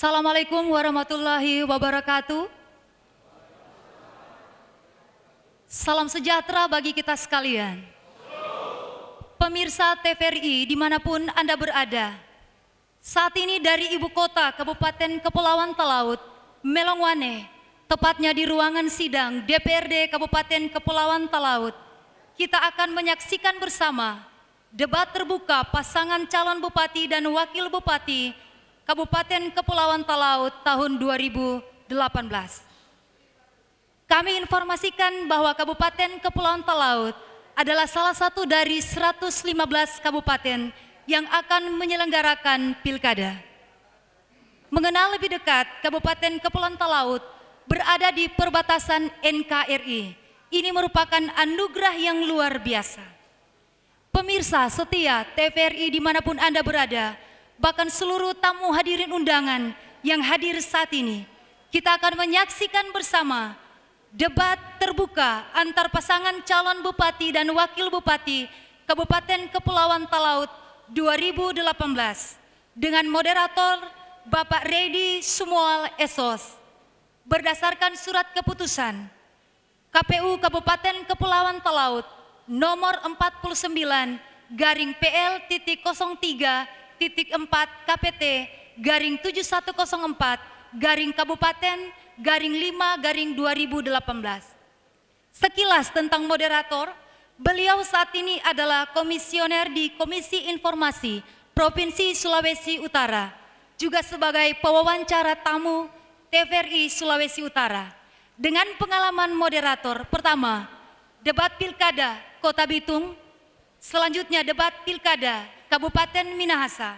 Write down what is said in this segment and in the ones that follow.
Assalamualaikum warahmatullahi wabarakatuh. Salam sejahtera bagi kita sekalian. Pemirsa TVRI dimanapun Anda berada, saat ini dari Ibu Kota Kabupaten Kepulauan Talaut, Melongwane, tepatnya di ruangan sidang DPRD Kabupaten Kepulauan Talaut, kita akan menyaksikan bersama debat terbuka pasangan calon bupati dan wakil bupati Kabupaten Kepulauan Talaut tahun 2018. Kami informasikan bahwa Kabupaten Kepulauan Talaut adalah salah satu dari 115 kabupaten yang akan menyelenggarakan pilkada. Mengenal lebih dekat, Kabupaten Kepulauan Talaut berada di perbatasan NKRI. Ini merupakan anugerah yang luar biasa. Pemirsa setia TVRI dimanapun Anda berada, bahkan seluruh tamu hadirin undangan yang hadir saat ini, kita akan menyaksikan bersama debat terbuka antar pasangan calon bupati dan wakil bupati Kabupaten Kepulauan Talaut 2018 dengan moderator Bapak Redi Sumual Esos. Berdasarkan surat keputusan KPU Kabupaten Kepulauan Talaut nomor 49/PL.03.4 KPT garing 7104 garing Kabupaten garing 5/2018. Sekilas tentang moderator, beliau saat ini adalah komisioner di Komisi Informasi Provinsi Sulawesi Utara, juga sebagai pewawancara tamu TVRI Sulawesi Utara. Dengan pengalaman moderator, pertama, debat pilkada Kota Bitung, selanjutnya debat pilkada Kabupaten Minahasa,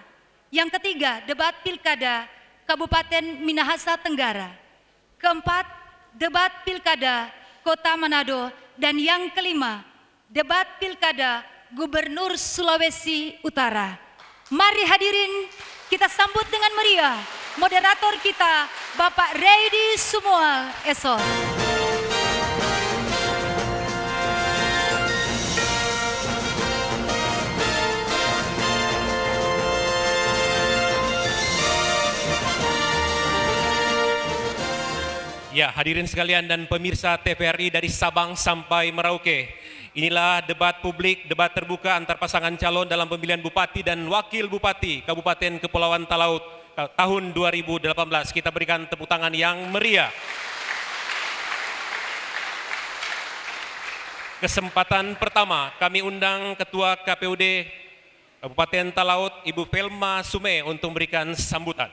yang ketiga debat pilkada Kabupaten Minahasa Tenggara, keempat debat pilkada Kota Manado, dan yang kelima debat pilkada Gubernur Sulawesi Utara. Mari hadirin kita sambut dengan meriah moderator kita Bapak Redi Sumual Esos. Ya, hadirin sekalian dan pemirsa TVRI dari Sabang sampai Merauke. Inilah debat publik, debat terbuka antar pasangan calon dalam pemilihan bupati dan wakil bupati Kabupaten Kepulauan Talaut tahun 2018. Kita berikan tepuk tangan yang meriah. Kesempatan pertama kami undang Ketua KPUD Kabupaten Talaut Ibu Velma Sume untuk memberikan sambutan.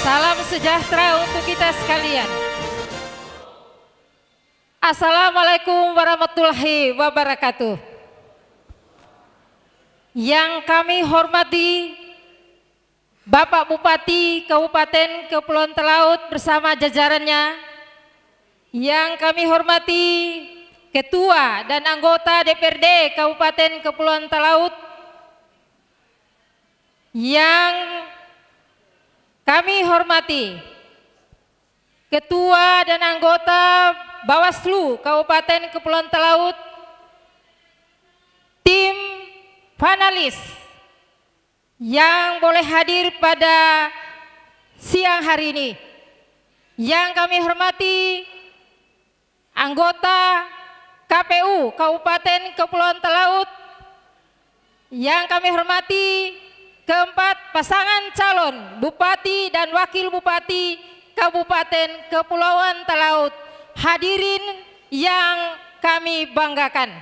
Salam sejahtera untuk kita sekalian. Assalamualaikum warahmatullahi wabarakatuh. Yang kami hormati Bapak Bupati Kabupaten Kepulauan Talaut bersama jajarannya, yang kami hormati Ketua dan anggota DPRD Kabupaten Kepulauan Talaut, yang kami hormati Ketua dan anggota Bawaslu Kabupaten Kepulauan Talaut, tim panelis yang boleh hadir pada siang hari ini, yang kami hormati anggota KPU Kabupaten Kepulauan Talaut, yang kami hormati keempat pasangan calon bupati dan wakil bupati Kabupaten Kepulauan Talaut, hadirin yang kami banggakan.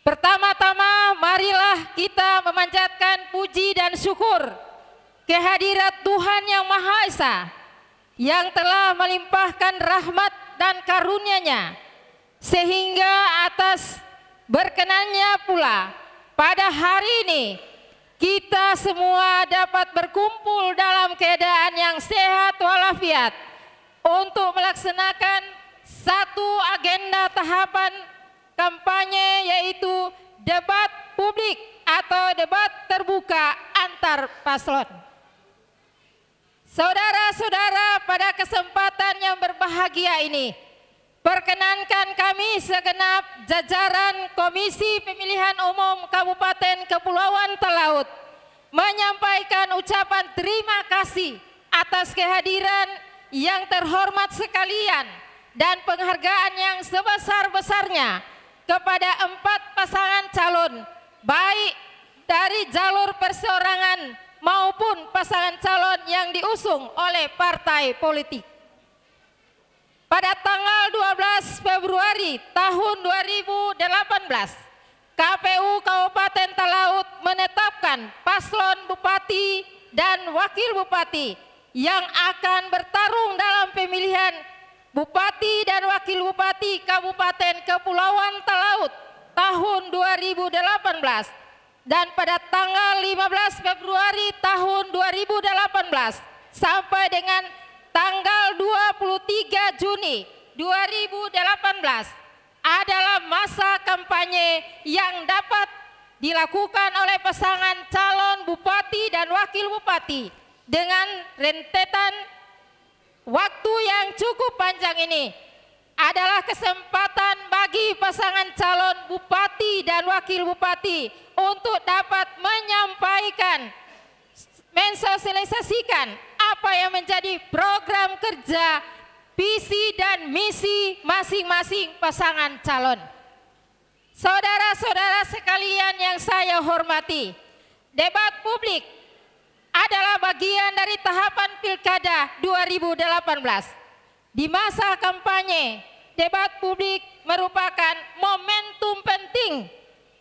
Pertama-tama marilah kita memanjatkan puji dan syukur kehadirat Tuhan Yang Maha Esa yang telah melimpahkan rahmat dan karunia-Nya, sehingga atas berkenannya pula pada hari ini kita semua dapat berkumpul dalam keadaan yang sehat walafiat untuk melaksanakan satu agenda tahapan kampanye, yaitu debat publik atau debat terbuka antar paslon. Saudara-saudara, pada kesempatan yang berbahagia ini, perkenankan kami segenap jajaran Komisi Pemilihan Umum Kabupaten Kepulauan Talaut menyampaikan ucapan terima kasih atas kehadiran yang terhormat sekalian dan penghargaan yang sebesar-besarnya kepada 4 pasangan calon, baik dari jalur perseorangan maupun pasangan calon yang diusung oleh partai politik. Pada tanggal 12 Februari tahun 2018, KPU Kabupaten Talaut menetapkan paslon bupati dan wakil bupati yang akan bertarung dalam pemilihan bupati dan wakil bupati Kabupaten Kepulauan Talaut tahun 2018, dan pada tanggal 15 Februari tahun 2018 sampai dengan tanggal 23 Juni 2018 adalah masa kampanye yang dapat dilakukan oleh pasangan calon bupati dan wakil bupati dengan rentetan waktu yang cukup panjang. Ini adalah kesempatan bagi pasangan calon bupati dan wakil bupati untuk dapat menyampaikan, mensosialisasikan apa yang menjadi program kerja, visi dan misi masing-masing pasangan calon. Saudara-saudara sekalian yang saya hormati, debat publik adalah bagian dari tahapan Pilkada 2018. Di masa kampanye, debat publik merupakan momentum penting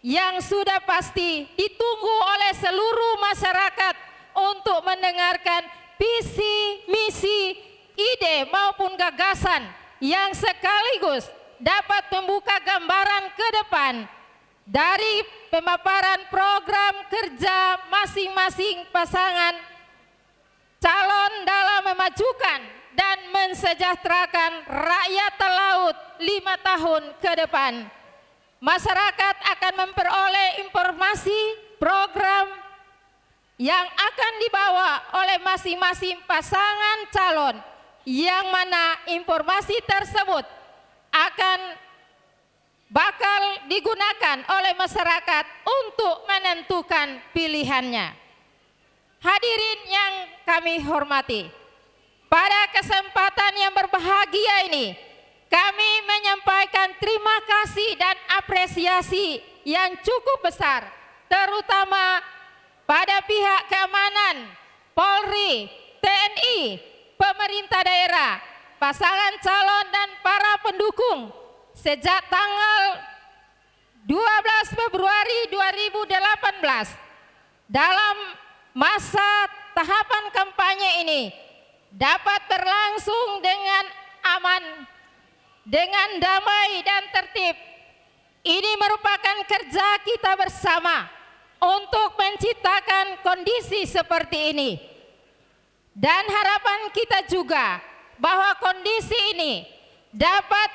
yang sudah pasti ditunggu oleh seluruh masyarakat untuk mendengarkan visi, misi, ide maupun gagasan yang sekaligus dapat membuka gambaran ke depan dari pemaparan program kerja masing-masing pasangan calon dalam memajukan dan mensejahterakan rakyat Talaut 5 tahun ke depan. Masyarakat akan memperoleh informasi program yang akan dibawa oleh masing-masing pasangan calon, yang mana informasi tersebut akan bakal digunakan oleh masyarakat untuk menentukan pilihannya. Hadirin yang kami hormati, pada kesempatan yang berbahagia ini kami menyampaikan terima kasih dan apresiasi yang cukup besar, terutama pada pihak keamanan, Polri, TNI, pemerintah daerah, pasangan calon dan para pendukung sejak tanggal 12 Februari 2018 dalam masa tahapan kampanye ini dapat berlangsung dengan aman, dengan damai dan tertib. Ini merupakan kerja kita bersama untuk menciptakan kondisi seperti ini. Dan harapan kita juga bahwa kondisi ini dapat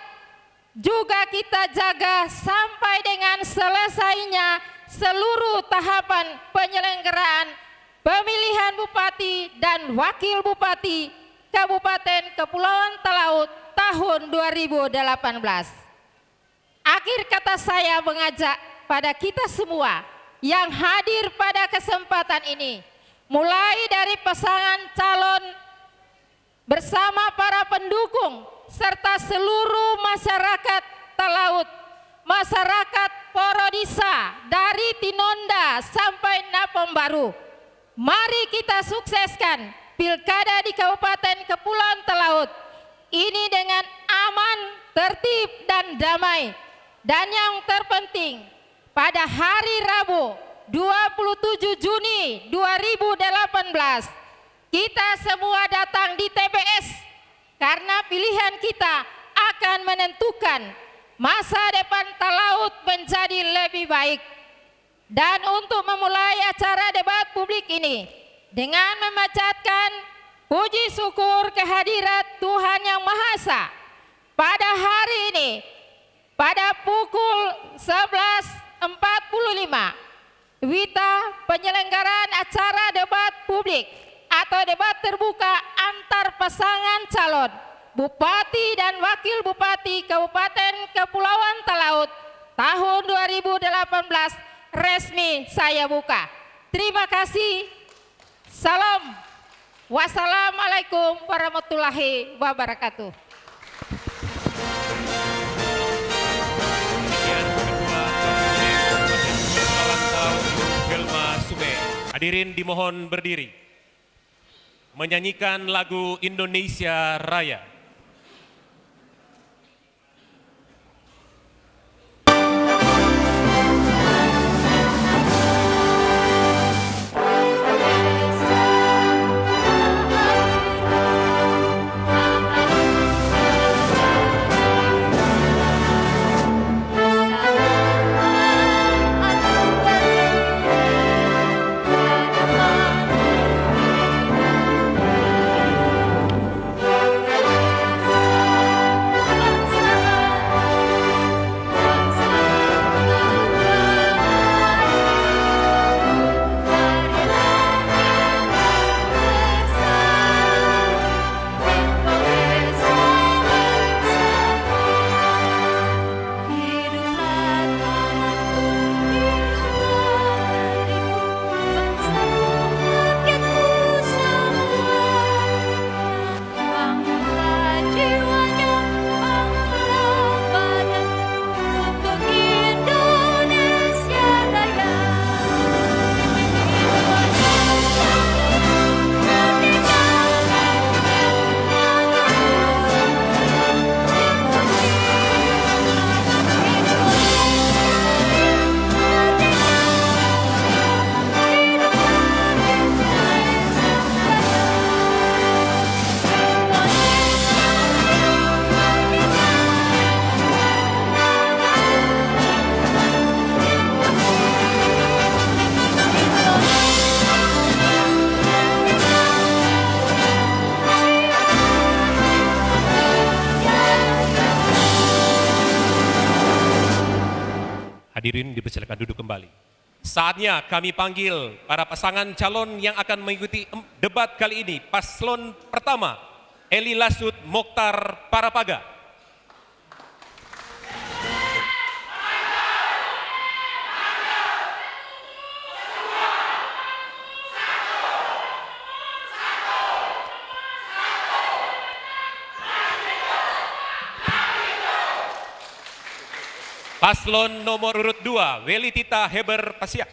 juga kita jaga sampai dengan selesainya seluruh tahapan penyelenggaraan pemilihan bupati dan wakil bupati Kabupaten Kepulauan Talaut tahun 2018. Akhir kata saya mengajak pada kita semua yang hadir pada kesempatan ini, mulai dari pasangan calon bersama para pendukung serta seluruh masyarakat Talaut, masyarakat Porodisa dari Tinonda sampai Napom Baru. Mari kita sukseskan Pilkada di Kabupaten Kepulauan Talaut ini dengan aman, tertib dan damai. Dan yang terpenting, pada hari Rabu 27 Juni 2018 kita semua datang di TPS karena pilihan kita akan menentukan masa depan Talaut menjadi lebih baik. Dan untuk memulai acara debat publik ini dengan memanjatkan puji syukur kehadirat Tuhan Yang Maha Esa, pada hari ini pada pukul 11.45 wita penyelenggaraan acara debat publik atau debat terbuka pasangan calon Bupati dan Wakil Bupati Kabupaten Kepulauan Talaut tahun 2018 resmi saya buka. Terima kasih. Salam. Wassalamualaikum warahmatullahi wabarakatuh. Hadirin dimohon berdiri, menyanyikan lagu Indonesia Raya. Hadirin dipersilakan duduk kembali. Saatnya kami panggil para pasangan calon yang akan mengikuti debat kali ini. Paslon pertama, Eli Lasut Mokhtar Parapaga. Paslon nomor urut 2, Weli Tita Heber Pasiak.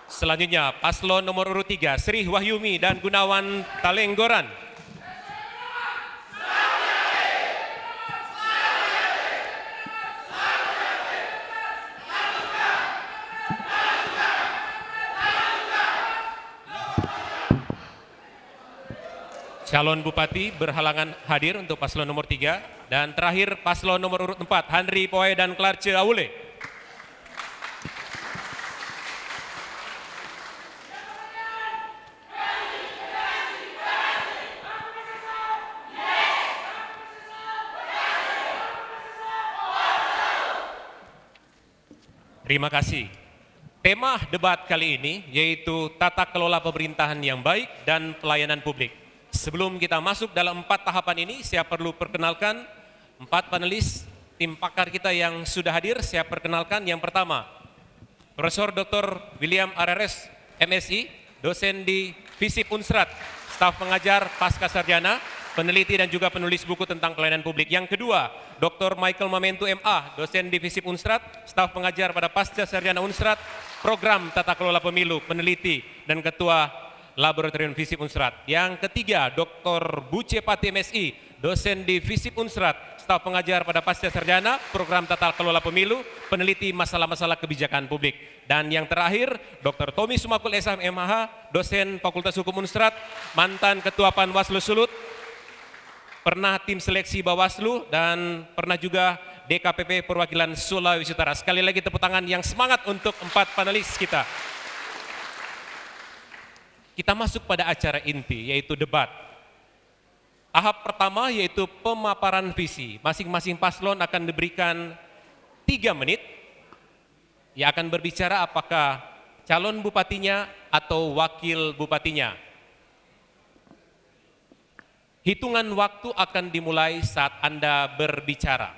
Selanjutnya, paslon nomor urut 3, Sri Wahyumi dan Gunawan Talenggoran. Calon Bupati berhalangan hadir untuk paslon nomor 3. Dan terakhir paslon nomor urut 4, Handri Poe dan Clarce Awule. Terima kasih. Tema debat kali ini yaitu tata kelola pemerintahan yang baik dan pelayanan publik. Sebelum kita masuk dalam 4 tahapan ini, saya perlu perkenalkan 4 panelis tim pakar kita yang sudah hadir. Saya perkenalkan yang pertama, Profesor Dr. William RRS, MSI, dosen di FISIP Unsrat, staf pengajar pasca sarjana, peneliti dan juga penulis buku tentang pelayanan publik. Yang kedua, Dr. Michael Mamentu MA, dosen di FISIP Unsrat, staf pengajar pada pasca sarjana Unsrat, program tata kelola pemilu, peneliti dan ketua Laboratorium FISIP Unsrat. Yang ketiga, Dr. Buce Pati MSI, dosen di FISIP Unsrat, staf pengajar pada pasca sarjana, program tata kelola pemilu, peneliti masalah-masalah kebijakan publik. Dan yang terakhir, Dr. Tommy Sumakul SH MH, dosen Fakultas Hukum Unsrat, mantan Ketua Panwaslu Sulut, pernah tim seleksi Bawaslu, dan pernah juga DKPP Perwakilan Sulawesi Utara. Sekali lagi tepuk tangan yang semangat untuk 4 panelis kita. kita masuk pada acara inti, yaitu debat. Tahap pertama yaitu pemaparan visi. Masing-masing paslon akan diberikan 3 menit yang akan berbicara apakah calon bupatinya atau wakil bupatinya. Hitungan waktu akan dimulai saat Anda berbicara.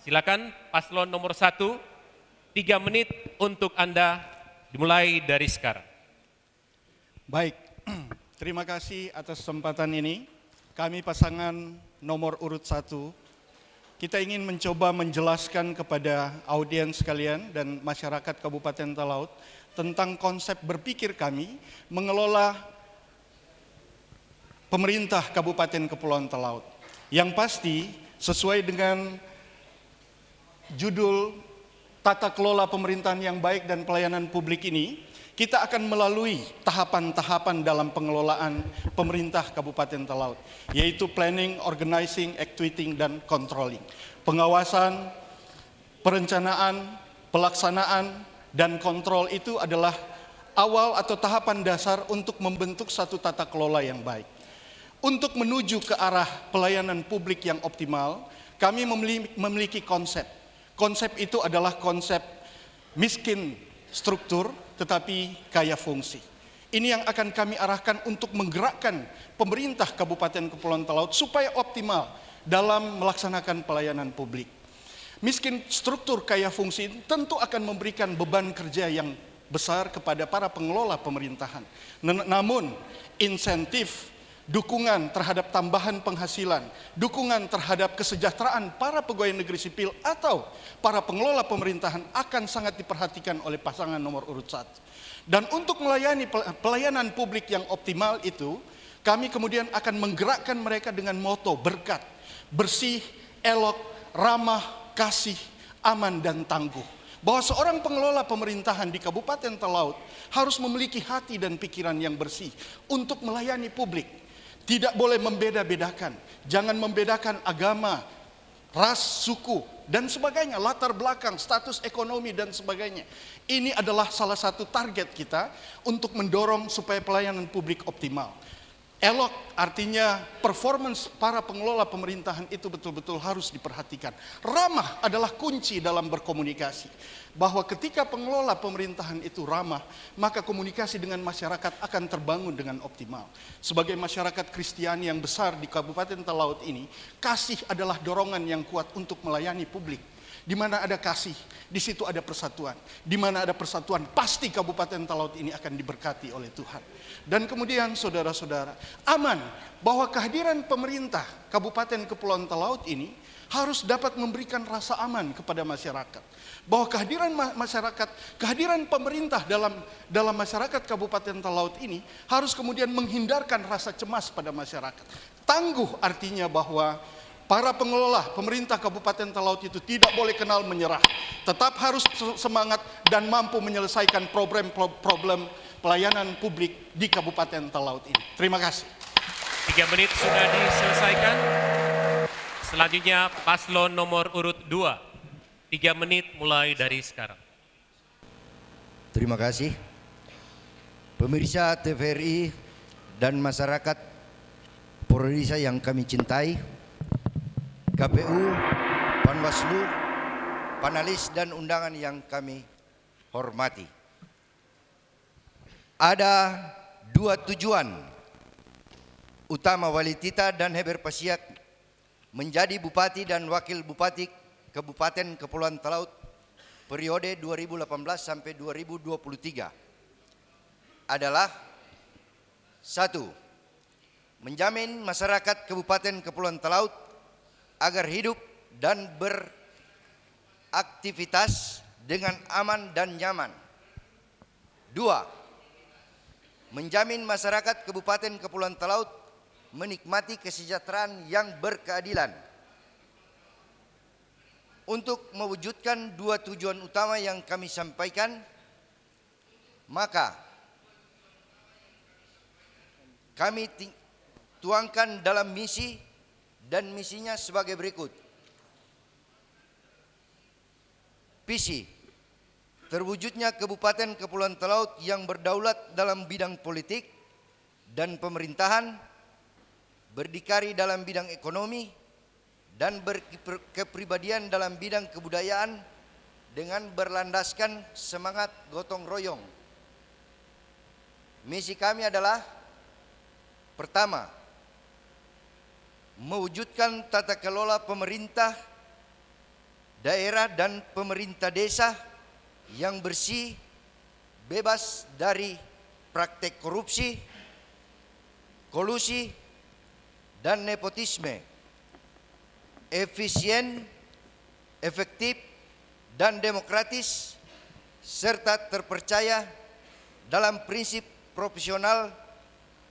Silakan paslon nomor 1, 3 menit untuk Anda dimulai dari sekarang. Baik, terima kasih atas kesempatan ini. Kami pasangan nomor urut 1, kita ingin mencoba menjelaskan kepada audiens sekalian dan masyarakat Kabupaten Talaut tentang konsep berpikir kami mengelola pemerintah Kabupaten Kepulauan Talaut. Yang pasti sesuai dengan judul Tata Kelola Pemerintahan yang Baik dan Pelayanan Publik ini, kita akan melalui tahapan-tahapan dalam pengelolaan pemerintah Kabupaten Talaut, yaitu planning, organizing, actuating, dan controlling. Pengawasan, perencanaan, pelaksanaan, dan kontrol itu adalah awal atau tahapan dasar untuk membentuk satu tata kelola yang baik. Untuk menuju ke arah pelayanan publik yang optimal, kami memiliki konsep. Konsep itu adalah konsep miskin struktur tetapi kaya fungsi. Ini yang akan kami arahkan untuk menggerakkan pemerintah Kabupaten Kepulauan Talaut supaya optimal dalam melaksanakan pelayanan publik. Miskin struktur kaya fungsi tentu akan memberikan beban kerja yang besar kepada para pengelola pemerintahan. Namun insentif, dukungan terhadap tambahan penghasilan, dukungan terhadap kesejahteraan para pegawai negeri sipil atau para pengelola pemerintahan akan sangat diperhatikan oleh pasangan nomor urut 1. Dan untuk melayani pelayanan publik yang optimal itu, kami kemudian akan menggerakkan mereka dengan moto berkat, bersih, elok, ramah, kasih, aman, dan tangguh. Bahwa seorang pengelola pemerintahan di Kabupaten Talaut harus memiliki hati dan pikiran yang bersih untuk melayani publik. Tidak boleh membeda-bedakan, jangan membedakan agama, ras, suku, dan sebagainya, latar belakang, status ekonomi, dan sebagainya. Ini adalah salah satu target kita untuk mendorong supaya pelayanan publik optimal. Elok artinya performance para pengelola pemerintahan itu betul-betul harus diperhatikan. Ramah adalah kunci dalam berkomunikasi. Bahwa ketika pengelola pemerintahan itu ramah, maka komunikasi dengan masyarakat akan terbangun dengan optimal. Sebagai masyarakat Kristiani yang besar di Kabupaten Talaut ini, kasih adalah dorongan yang kuat untuk melayani publik. Di mana ada kasih, di situ ada persatuan. Di mana ada persatuan, pasti Kabupaten Talaut ini akan diberkati oleh Tuhan. Dan kemudian saudara-saudara, aman bahwa kehadiran pemerintah Kabupaten Kepulauan Talaut ini harus dapat memberikan rasa aman kepada masyarakat. Bahwa kehadiran masyarakat, kehadiran pemerintah dalam masyarakat Kabupaten Talaut ini harus kemudian menghindarkan rasa cemas pada masyarakat. Tangguh artinya bahwa para pengelola pemerintah Kabupaten Talaut itu tidak boleh kenal menyerah. Tetap harus semangat dan mampu menyelesaikan problem pelayanan publik di Kabupaten Talaut ini. Terima kasih. 3 menit sudah diselesaikan. Selanjutnya paslon nomor urut 2. 3 menit mulai dari sekarang. Terima kasih. Pemirsa TVRI dan masyarakat Purworejo yang kami cintai, KPU, Panwaslu, panelis dan undangan yang kami hormati. Ada 2 tujuan utama Wali Tita dan Heber Pasiak menjadi Bupati dan Wakil Bupati Kabupaten Kepulauan Talaut periode 2018 sampai 2023 adalah 1. Menjamin masyarakat Kabupaten Kepulauan Talaut agar hidup dan beraktivitas dengan aman dan nyaman. 2. Menjamin masyarakat Kabupaten Kepulauan Talaut menikmati kesejahteraan yang berkeadilan. Untuk mewujudkan 2 tujuan utama yang kami sampaikan, maka kami tuangkan dalam misi dan misinya sebagai berikut. Visi, terwujudnya Kabupaten Kepulauan Talaut yang berdaulat dalam bidang politik dan pemerintahan, berdikari dalam bidang ekonomi, dan berkepribadian dalam bidang kebudayaan dengan berlandaskan semangat gotong royong. Misi kami adalah: pertama, mewujudkan tata kelola pemerintah daerah dan pemerintah desa yang bersih, bebas dari praktek korupsi, kolusi, dan nepotisme, efisien, efektif, dan demokratis, serta terpercaya dalam prinsip profesional,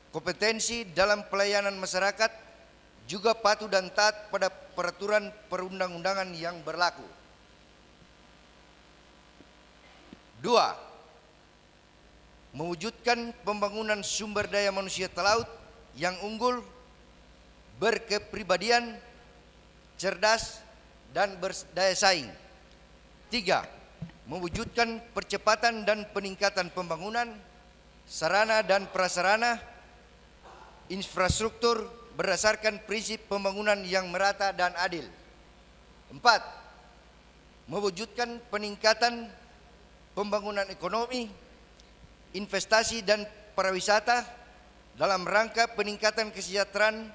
kompetensi dalam pelayanan masyarakat, juga patuh dan taat pada peraturan perundang-undangan yang berlaku. 2. Mewujudkan pembangunan sumber daya manusia Talaut yang unggul, berkepribadian, cerdas, dan berdaya saing. 3. Mewujudkan percepatan dan peningkatan pembangunan sarana dan prasarana infrastruktur berdasarkan prinsip pembangunan yang merata dan adil. 4. Mewujudkan peningkatan pembangunan ekonomi, investasi dan pariwisata dalam rangka peningkatan kesejahteraan,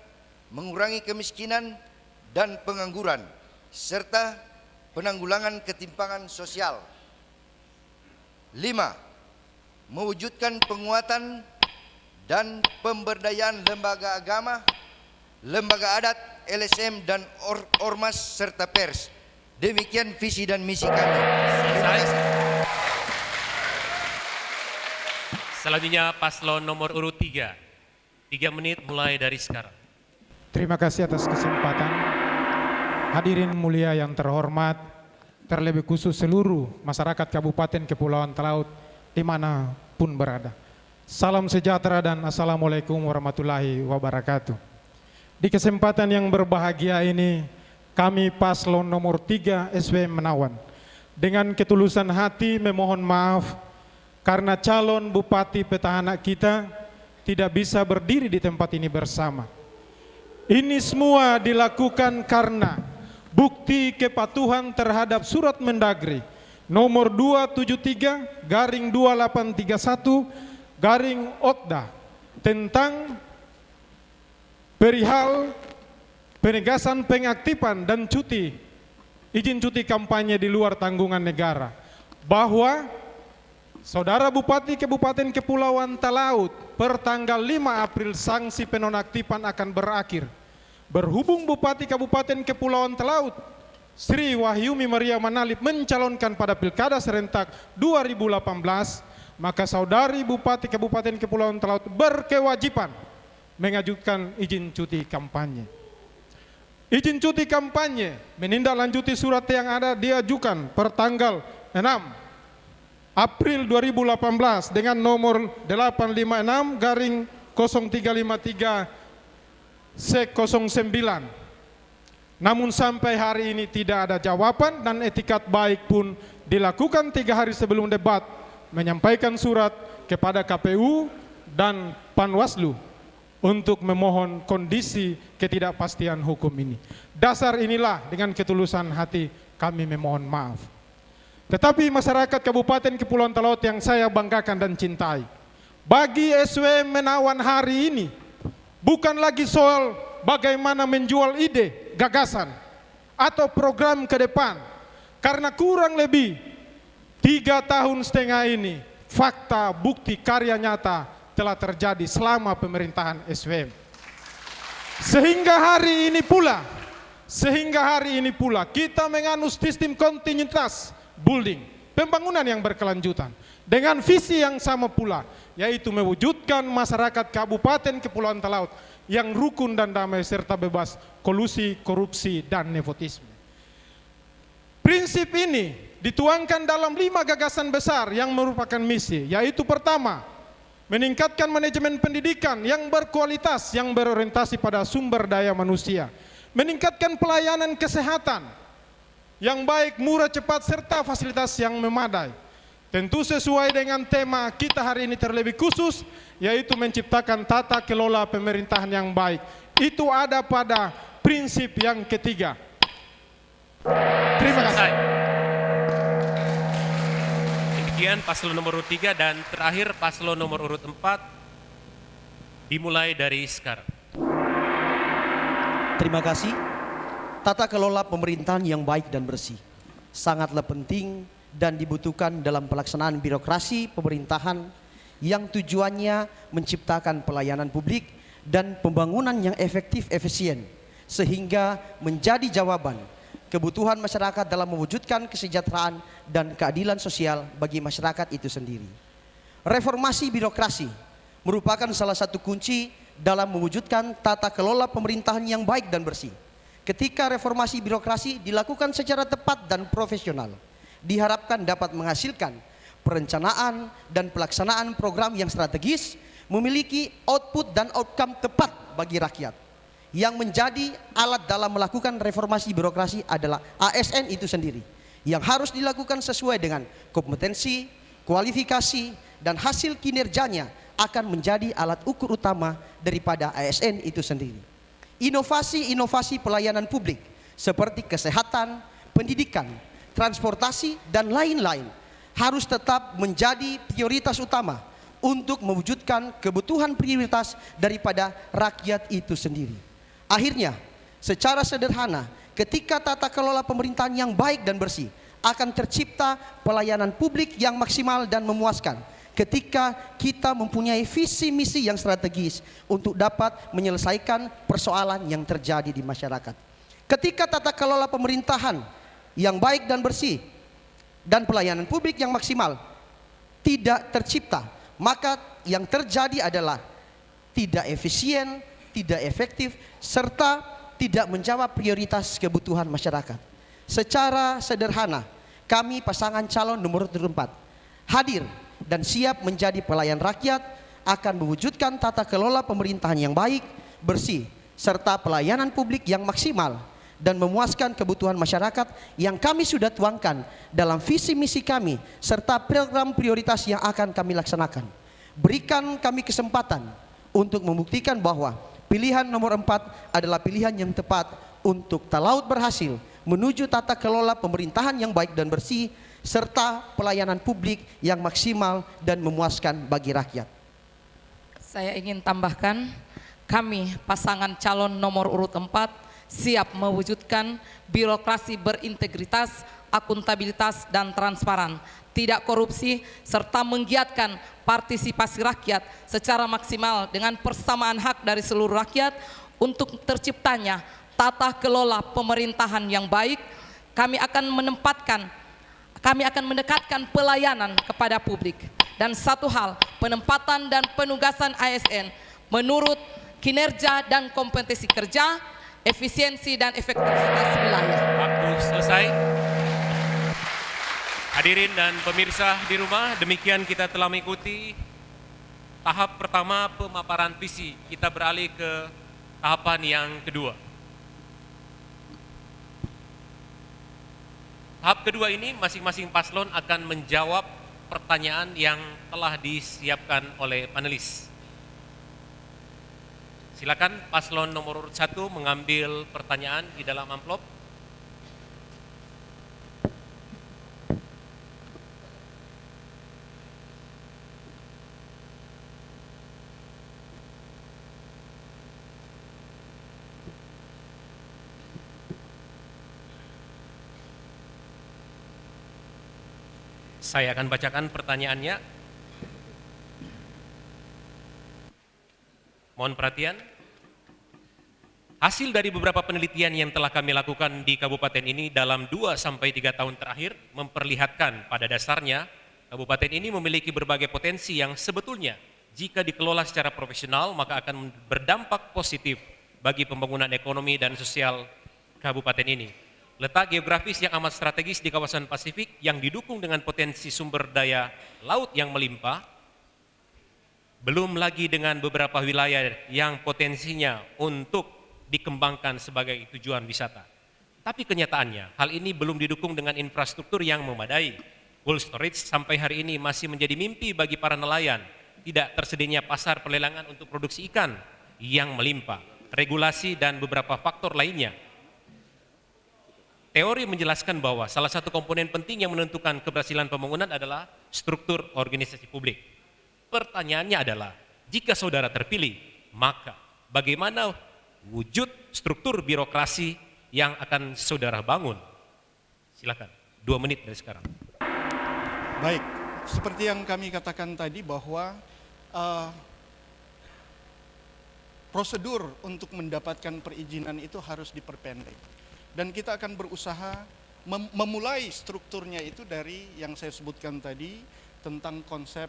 mengurangi kemiskinan dan pengangguran, serta penanggulangan ketimpangan sosial. 5. Mewujudkan penguatan dan pemberdayaan lembaga agama, lembaga adat, LSM, dan ormas serta pers. Demikian visi dan misi kami. Terima kasih. Selanjutnya paslon nomor urut 3. 3 menit mulai dari sekarang. Terima kasih atas kesempatan. Hadirin mulia yang terhormat, terlebih khusus seluruh masyarakat Kabupaten Kepulauan Talaut dimanapun berada. Salam sejahtera dan Assalamualaikum warahmatullahi wabarakatuh. Di kesempatan yang berbahagia ini, kami paslon nomor 3 SW Menawan dengan ketulusan hati memohon maaf karena calon bupati petahana kita tidak bisa berdiri di tempat ini bersama. Ini semua dilakukan karena bukti kepatuhan terhadap surat Mendagri nomor 273/2831 tentang perihal penegasan pengaktifan dan izin cuti kampanye di luar tanggungan negara, bahwa Saudara Bupati Kabupaten Kepulauan Talaut per tanggal 5 April sanksi penonaktifan akan berakhir. Berhubung Bupati Kabupaten Kepulauan Talaut Sri Wahyumi Maria Manalip mencalonkan pada Pilkada serentak 2018, maka Saudari Bupati Kabupaten Kepulauan Talaut berkewajiban mengajukan izin cuti kampanye. Izin cuti kampanye menindaklanjuti surat yang ada diajukan per tanggal 6 April 2018 dengan nomor 856/0353/09. Namun sampai hari ini tidak ada jawaban dan etikat baik pun dilakukan 3 hari sebelum debat menyampaikan surat kepada KPU dan Panwaslu untuk memohon kondisi ketidakpastian hukum ini. Dasar inilah dengan ketulusan hati kami memohon maaf. Tetapi masyarakat Kabupaten Kepulauan Talaut yang saya banggakan dan cintai, bagi SW Menawan hari ini bukan lagi soal bagaimana menjual ide, gagasan, atau program ke depan. Karena kurang lebih 3,5 tahun ini, fakta, bukti, karya nyata telah terjadi selama pemerintahan SWM. Sehingga hari ini pula kita menganut sistem kontinuitas building, pembangunan yang berkelanjutan dengan visi yang sama pula, yaitu mewujudkan masyarakat Kabupaten Kepulauan Talaut yang rukun dan damai serta bebas kolusi, korupsi, dan nepotisme. Prinsip ini dituangkan dalam 5 gagasan besar yang merupakan misi, yaitu pertama, meningkatkan manajemen pendidikan yang berkualitas yang berorientasi pada sumber daya manusia, meningkatkan pelayanan kesehatan yang baik, murah, cepat, serta fasilitas yang memadai. Tentu sesuai dengan tema kita hari ini terlebih khusus, yaitu menciptakan tata kelola pemerintahan yang baik. Itu ada pada prinsip yang ketiga. Terima kasih. Selesai. Demikian paslon nomor urut 3 dan terakhir paslon nomor urut 4 dimulai dari sekarang. Terima kasih. Tata kelola pemerintahan yang baik dan bersih sangatlah penting dan dibutuhkan dalam pelaksanaan birokrasi pemerintahan yang tujuannya menciptakan pelayanan publik dan pembangunan yang efektif efisien sehingga menjadi jawaban kebutuhan masyarakat dalam mewujudkan kesejahteraan dan keadilan sosial bagi masyarakat itu sendiri. Reformasi birokrasi merupakan salah satu kunci dalam mewujudkan tata kelola pemerintahan yang baik dan bersih. Ketika reformasi birokrasi dilakukan secara tepat dan profesional, diharapkan dapat menghasilkan perencanaan dan pelaksanaan program yang strategis, memiliki output dan outcome tepat bagi rakyat. Yang menjadi alat dalam melakukan reformasi birokrasi adalah ASN itu sendiri, yang harus dilakukan sesuai dengan kompetensi, kualifikasi, dan hasil kinerjanya akan menjadi alat ukur utama daripada ASN itu sendiri. Inovasi-inovasi pelayanan publik seperti kesehatan, pendidikan, transportasi, dan lain-lain harus tetap menjadi prioritas utama untuk mewujudkan kebutuhan prioritas daripada rakyat itu sendiri. Akhirnya, secara sederhana, ketika tata kelola pemerintahan yang baik dan bersih, akan tercipta pelayanan publik yang maksimal dan memuaskan. Ketika kita mempunyai visi misi yang strategis untuk dapat menyelesaikan persoalan yang terjadi di masyarakat. Ketika tata kelola pemerintahan yang baik dan bersih dan pelayanan publik yang maksimal tidak tercipta, maka yang terjadi adalah tidak efisien, tidak efektif, serta tidak menjawab prioritas kebutuhan masyarakat. Secara sederhana, kami pasangan calon nomor 4 hadir dan siap menjadi pelayan rakyat, akan mewujudkan tata kelola pemerintahan yang baik, bersih, serta pelayanan publik yang maksimal dan memuaskan kebutuhan masyarakat yang kami sudah tuangkan dalam visi misi kami serta program prioritas yang akan kami laksanakan. Berikan kami kesempatan untuk membuktikan bahwa pilihan nomor 4 adalah pilihan yang tepat untuk Talaut berhasil menuju tata kelola pemerintahan yang baik dan bersih serta pelayanan publik yang maksimal dan memuaskan bagi rakyat. Saya ingin tambahkan, kami pasangan calon nomor urut 4 siap mewujudkan birokrasi berintegritas, akuntabilitas, dan transparan, tidak korupsi, serta menggiatkan partisipasi rakyat secara maksimal dengan persamaan hak dari seluruh rakyat untuk terciptanya tata kelola pemerintahan yang baik. Kami akan mendekatkan pelayanan kepada publik. Dan satu hal, penempatan dan penugasan ASN menurut kinerja dan kompetensi kerja, efisiensi dan efektivitas wilayah. Waktu selesai. Hadirin dan pemirsa di rumah, demikian kita telah mengikuti tahap pertama pemaparan visi. Kita beralih ke tahapan yang kedua. Tahap kedua ini masing-masing paslon akan menjawab pertanyaan yang telah disiapkan oleh panelis. Silakan paslon nomor urut 1 mengambil pertanyaan di dalam amplop. Saya akan bacakan pertanyaannya. Mohon perhatian. Hasil dari beberapa penelitian yang telah kami lakukan di kabupaten ini dalam 2-3 tahun terakhir memperlihatkan pada dasarnya kabupaten ini memiliki berbagai potensi yang sebetulnya jika dikelola secara profesional maka akan berdampak positif bagi pembangunan ekonomi dan sosial kabupaten ini. Letak geografis yang amat strategis di kawasan Pasifik yang didukung dengan potensi sumber daya laut yang melimpah, belum lagi dengan beberapa wilayah yang potensinya untuk dikembangkan sebagai tujuan wisata. Tapi kenyataannya, hal ini belum didukung dengan infrastruktur yang memadai. Cold storage sampai hari ini masih menjadi mimpi bagi para nelayan. Tidak tersedianya pasar pelelangan untuk produksi ikan yang melimpah, regulasi dan beberapa faktor lainnya. Teori menjelaskan bahwa salah satu komponen penting yang menentukan keberhasilan pembangunan adalah struktur organisasi publik. Pertanyaannya adalah, jika saudara terpilih, maka bagaimana wujud struktur birokrasi yang akan saudara bangun? Silakan, 2 menit dari sekarang. Baik, seperti yang kami katakan tadi bahwa prosedur untuk mendapatkan perizinan itu harus diperpendek. Dan kita akan berusaha memulai strukturnya itu dari yang saya sebutkan tadi tentang konsep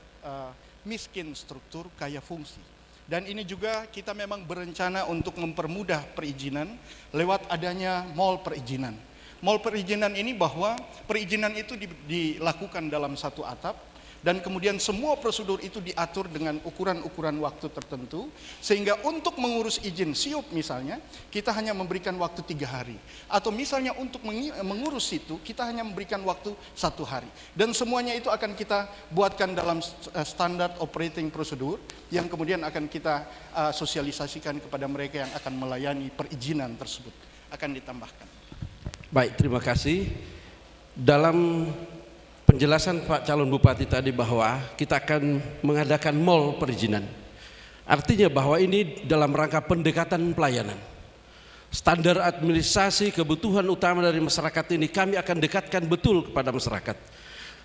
miskin struktur kaya fungsi. Dan ini juga kita memang berencana untuk mempermudah perizinan lewat adanya mall perizinan. Mall perizinan ini bahwa perizinan itu dilakukan dalam satu atap, dan kemudian semua prosedur itu diatur dengan ukuran-ukuran waktu tertentu, sehingga untuk mengurus izin SIUP misalnya, kita hanya memberikan waktu 3 hari. Atau misalnya untuk mengurus itu, kita hanya memberikan waktu 1 hari. Dan semuanya itu akan kita buatkan dalam standar operating procedure, yang kemudian akan kita sosialisasikan kepada mereka yang akan melayani perizinan tersebut. Akan ditambahkan. Baik, terima kasih. Dalam penjelasan Pak calon bupati tadi bahwa kita akan mengadakan mall perizinan. Artinya bahwa ini dalam rangka pendekatan pelayanan. Standar administrasi kebutuhan utama dari masyarakat ini kami akan dekatkan betul kepada masyarakat.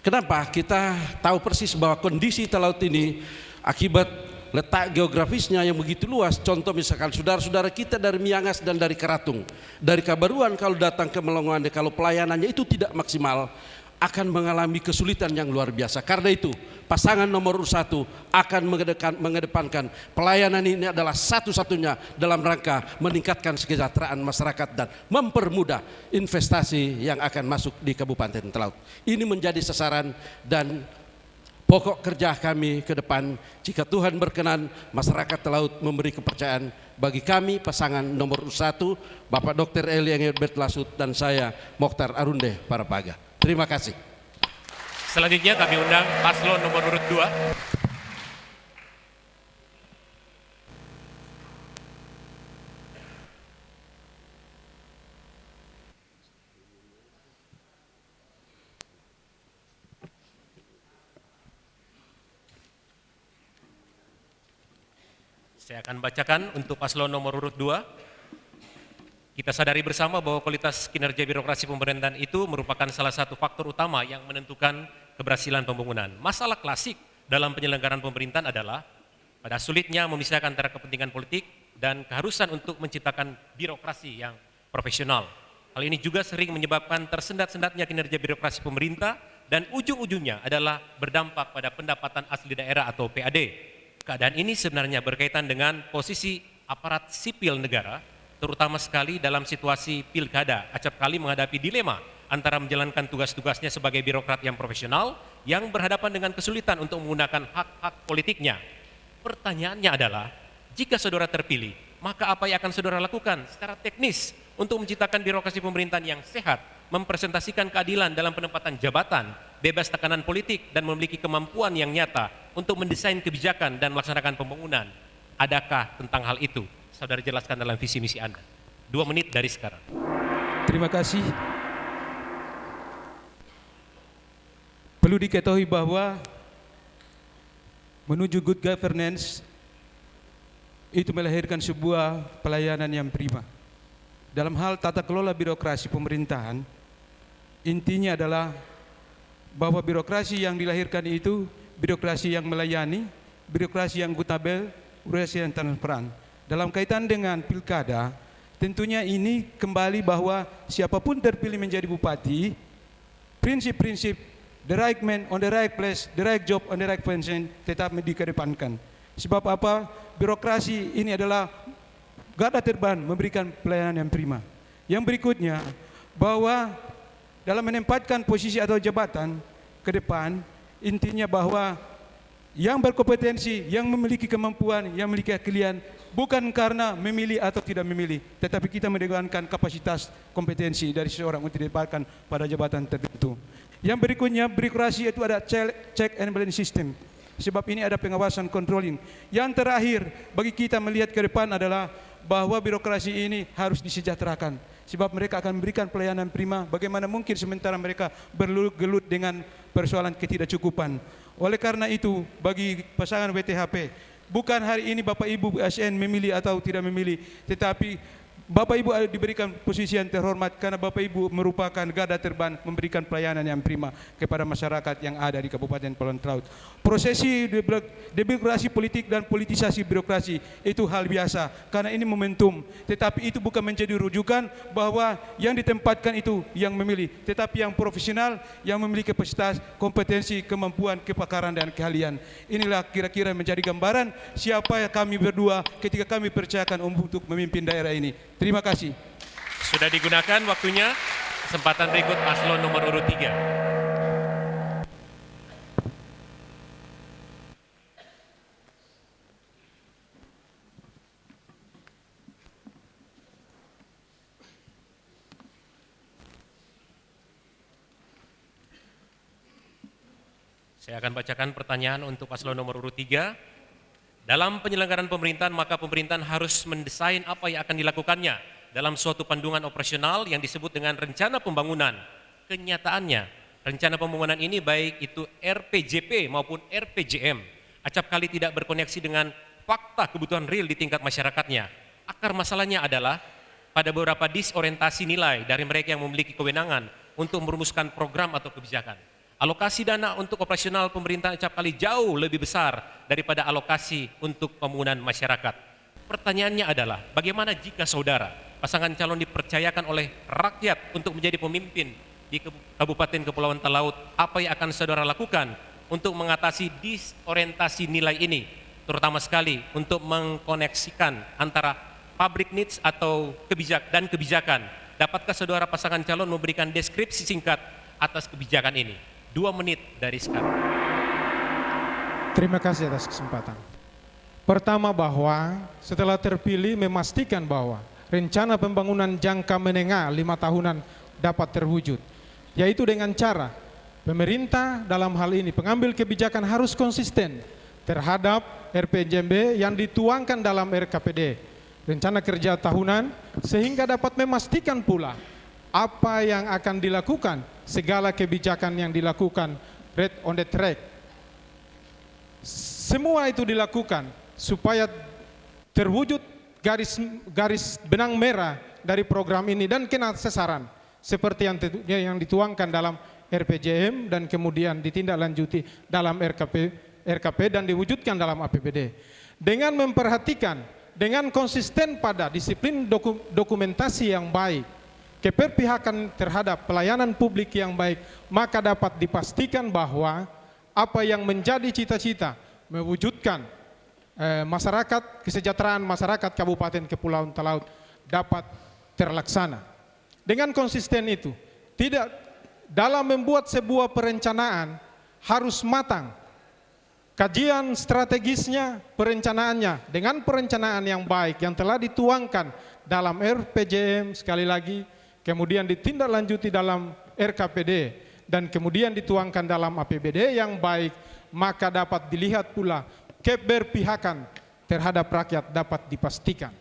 Kenapa? Kita tahu persis bahwa kondisi laut ini akibat letak geografisnya yang begitu luas. Contoh misalkan saudara-saudara kita dari Miangas dan dari Karatung, dari Kabaruan kalau datang ke Melongoande, kalau pelayanannya itu tidak maksimal, akan mengalami kesulitan yang luar biasa. Karena itu pasangan nomor 1 akan mengedepankan pelayanan ini adalah satu-satunya dalam rangka meningkatkan kesejahteraan masyarakat dan mempermudah investasi yang akan masuk di Kabupaten Talaut. Ini menjadi sasaran dan pokok kerja kami ke depan. Jika Tuhan berkenan, masyarakat Talaut memberi kepercayaan bagi kami pasangan nomor 1 Bapak Dr. Eli Engelbert Lasut dan saya Mokhtar Arunde Parapaga. Terima kasih. Selanjutnya kami undang paslon nomor urut 2. Saya akan bacakan untuk paslon nomor urut 2. Kita sadari bersama bahwa kualitas kinerja birokrasi pemerintahan itu merupakan salah satu faktor utama yang menentukan keberhasilan pembangunan. Masalah klasik dalam penyelenggaraan pemerintahan adalah pada sulitnya memisahkan antara kepentingan politik dan keharusan untuk menciptakan birokrasi yang profesional. Hal ini juga sering menyebabkan tersendat-sendatnya kinerja birokrasi pemerintah dan ujung-ujungnya adalah berdampak pada pendapatan asli daerah atau PAD. Keadaan ini sebenarnya berkaitan dengan posisi aparat sipil negara, terutama sekali dalam situasi pilkada, acap kali menghadapi dilema antara menjalankan tugas-tugasnya sebagai birokrat yang profesional yang berhadapan dengan kesulitan untuk menggunakan hak-hak politiknya. Pertanyaannya adalah, jika saudara terpilih, maka apa yang akan saudara lakukan secara teknis untuk menciptakan birokrasi pemerintahan yang sehat, mempresentasikan keadilan dalam penempatan jabatan, bebas tekanan politik, dan memiliki kemampuan yang nyata untuk mendesain kebijakan dan melaksanakan pembangunan? Adakah tentang hal itu saudara jelaskan dalam visi misi Anda? 2 menit dari sekarang. Terima kasih. Perlu diketahui bahwa menuju good governance itu melahirkan sebuah pelayanan yang prima. Dalam hal tata kelola birokrasi pemerintahan, intinya adalah bahwa birokrasi yang dilahirkan itu birokrasi yang melayani, birokrasi yang akuntabel, birokrasi yang transparan. Dalam kaitan dengan pilkada, tentunya ini kembali bahwa siapapun terpilih menjadi bupati, prinsip-prinsip the right man on the right place, the right job on the right position tetap dikedepankan. Sebab apa? Birokrasi ini adalah garda terdepan memberikan pelayanan yang prima. Yang berikutnya, bahwa dalam menempatkan posisi atau jabatan ke depan, intinya bahwa yang berkompetensi, yang memiliki kemampuan, yang memiliki keahlian, bukan karena memilih atau tidak memilih, tetapi kita mendengarkan kapasitas kompetensi dari seseorang untuk ditempatkan pada jabatan tertentu. Yang berikutnya, birokrasi itu ada check and balance system. Sebab ini ada pengawasan controlling. Yang terakhir, bagi kita melihat ke depan adalah bahwa birokrasi ini harus disejahterakan. Sebab mereka akan memberikan pelayanan prima, bagaimana mungkin sementara mereka bergelut dengan persoalan ketidakcukupan. Oleh karena itu, bagi pasangan WTHP, bukan hari ini Bapak Ibu ASN memilih atau tidak memilih, tetapi Bapak Ibu diberikan posisi yang terhormat karena Bapak Ibu merupakan garda terdepan memberikan pelayanan yang prima kepada masyarakat yang ada di Kabupaten Kepulauan Talaut. Prosesi debirokrasi politik dan politisasi birokrasi itu hal biasa karena ini momentum. Tetapi itu bukan menjadi rujukan bahwa yang ditempatkan itu yang memilih, tetapi yang profesional yang memiliki kapasitas, kompetensi, kemampuan, kepakaran dan keahlian. Inilah kira-kira menjadi gambaran siapa kami berdua ketika kami percayakan untuk memimpin daerah ini. Terima kasih. Sudah digunakan waktunya. Kesempatan berikut paslon nomor urut 3. Saya akan bacakan pertanyaan untuk paslon nomor urut 3. Dalam penyelenggaraan pemerintahan, maka pemerintahan harus mendesain apa yang akan dilakukannya dalam suatu panduan operasional yang disebut dengan rencana pembangunan. Kenyataannya, rencana pembangunan ini baik itu RPJP maupun RPJM, acap kali tidak berkoneksi dengan fakta kebutuhan real di tingkat masyarakatnya. Akar masalahnya adalah pada beberapa disorientasi nilai dari mereka yang memiliki kewenangan untuk merumuskan program atau kebijakan. Alokasi dana untuk operasional pemerintah acap kali jauh lebih besar daripada alokasi untuk pembangunan masyarakat. Pertanyaannya adalah, bagaimana jika saudara, pasangan calon dipercayakan oleh rakyat untuk menjadi pemimpin di Kabupaten Kepulauan Talaut, apa yang akan saudara lakukan untuk mengatasi disorientasi nilai ini, terutama sekali untuk mengkoneksikan antara public needs atau kebijakan. Dapatkah saudara pasangan calon memberikan deskripsi singkat atas kebijakan ini? 2 menit dari sekarang. Terima kasih atas kesempatan. Pertama, bahwa setelah terpilih memastikan bahwa rencana pembangunan jangka menengah 5 tahunan dapat terwujud, yaitu dengan cara pemerintah dalam hal ini pengambil kebijakan harus konsisten terhadap RPJMB yang dituangkan dalam RKPD, rencana kerja tahunan, sehingga dapat memastikan pula apa yang akan dilakukan, segala kebijakan yang dilakukan right on the track. Semua itu dilakukan supaya terwujud garis benang merah dari program ini dan kena sasaran seperti yang dituangkan dalam RPJM dan kemudian ditindaklanjuti dalam RKP dan diwujudkan dalam APBD. Dengan memperhatikan, dengan konsisten pada disiplin dokumentasi yang baik, keberpihakan terhadap pelayanan publik yang baik, maka dapat dipastikan bahwa apa yang menjadi cita-cita mewujudkan masyarakat, kesejahteraan masyarakat Kabupaten Kepulauan Talaut dapat terlaksana. Dengan konsisten itu, tidak dalam membuat sebuah perencanaan harus matang. Kajian strategisnya, perencanaannya dengan perencanaan yang baik yang telah dituangkan dalam RPJM sekali lagi, kemudian ditindaklanjuti dalam RKPD dan kemudian dituangkan dalam APBD yang baik, maka dapat dilihat pula keberpihakan terhadap rakyat dapat dipastikan.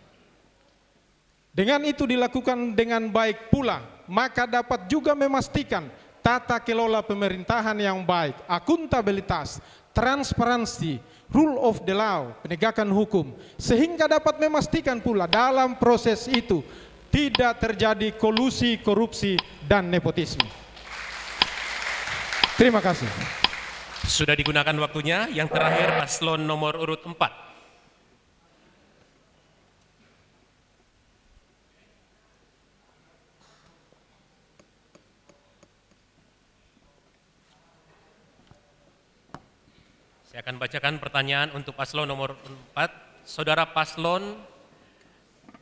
Dengan itu dilakukan dengan baik pula, maka dapat juga memastikan tata kelola pemerintahan yang baik, akuntabilitas, transparansi, rule of the law, penegakan hukum, sehingga dapat memastikan pula dalam proses itu tidak terjadi kolusi, korupsi, dan nepotisme. Terima kasih. Sudah digunakan waktunya. Yang terakhir paslon nomor urut 4. Saya akan bacakan pertanyaan untuk paslon nomor 4. Saudara paslon,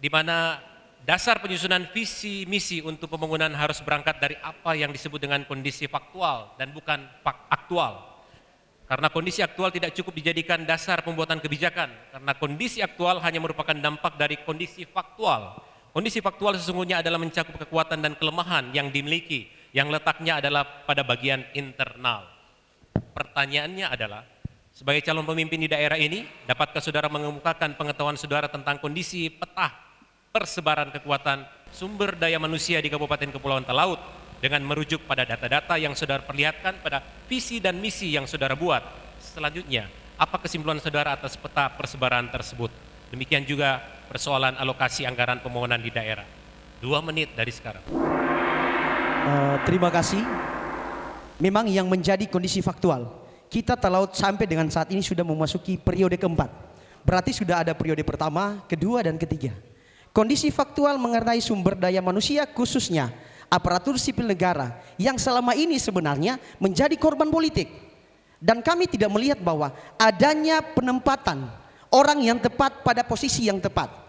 di mana dasar penyusunan visi misi untuk pembangunan harus berangkat dari apa yang disebut dengan kondisi faktual dan bukan aktual. Karena kondisi aktual tidak cukup dijadikan dasar pembuatan kebijakan, karena kondisi aktual hanya merupakan dampak dari kondisi faktual. Kondisi faktual sesungguhnya adalah mencakup kekuatan dan kelemahan yang dimiliki yang letaknya adalah pada bagian internal. Pertanyaannya adalah, sebagai calon pemimpin di daerah ini, dapatkah saudara mengemukakan pengetahuan saudara tentang kondisi peta persebaran kekuatan sumber daya manusia di Kabupaten Kepulauan Talaut dengan merujuk pada data-data yang saudara perlihatkan pada visi dan misi yang saudara buat? Selanjutnya, apa kesimpulan saudara atas peta persebaran tersebut? Demikian juga persoalan alokasi anggaran pembangunan di daerah. 2 menit dari sekarang. Terima kasih. Memang yang menjadi kondisi faktual, kita Talaut sampai dengan saat ini sudah memasuki periode keempat. Berarti sudah ada periode pertama, kedua, dan ketiga. Kondisi faktual mengenai sumber daya manusia, khususnya aparatur sipil negara yang selama ini sebenarnya menjadi korban politik. Dan kami tidak melihat bahwa adanya penempatan orang yang tepat pada posisi yang tepat.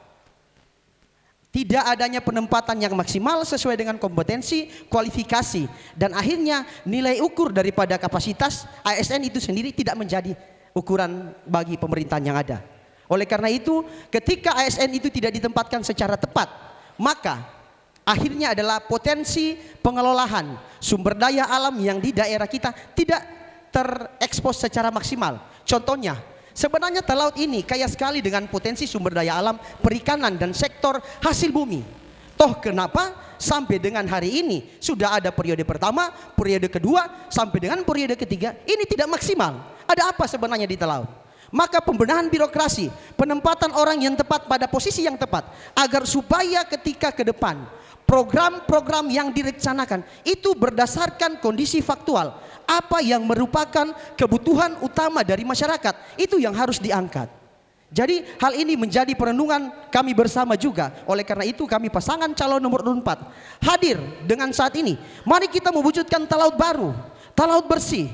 Tidak adanya penempatan yang maksimal sesuai dengan kompetensi, kualifikasi, dan akhirnya nilai ukur daripada kapasitas ASN itu sendiri tidak menjadi ukuran bagi pemerintahan yang ada. Oleh karena itu, ketika ASN itu tidak ditempatkan secara tepat, maka akhirnya adalah potensi pengelolaan sumber daya alam yang di daerah kita tidak terekspos secara maksimal. Contohnya, sebenarnya Talaut ini kaya sekali dengan potensi sumber daya alam, perikanan, dan sektor hasil bumi. Toh kenapa sampai dengan hari ini sudah ada periode pertama, periode kedua, sampai dengan periode ketiga, ini tidak maksimal. Ada apa sebenarnya di Talaut? Maka pembenahan birokrasi, penempatan orang yang tepat pada posisi yang tepat, agar supaya ketika ke depan program-program yang direncanakan itu berdasarkan kondisi faktual, apa yang merupakan kebutuhan utama dari masyarakat, itu yang harus diangkat. Jadi hal ini menjadi perenungan kami bersama juga. Oleh karena itu kami pasangan calon nomor 4 hadir dengan saat ini. Mari kita mewujudkan Talaut baru, Talaut bersih,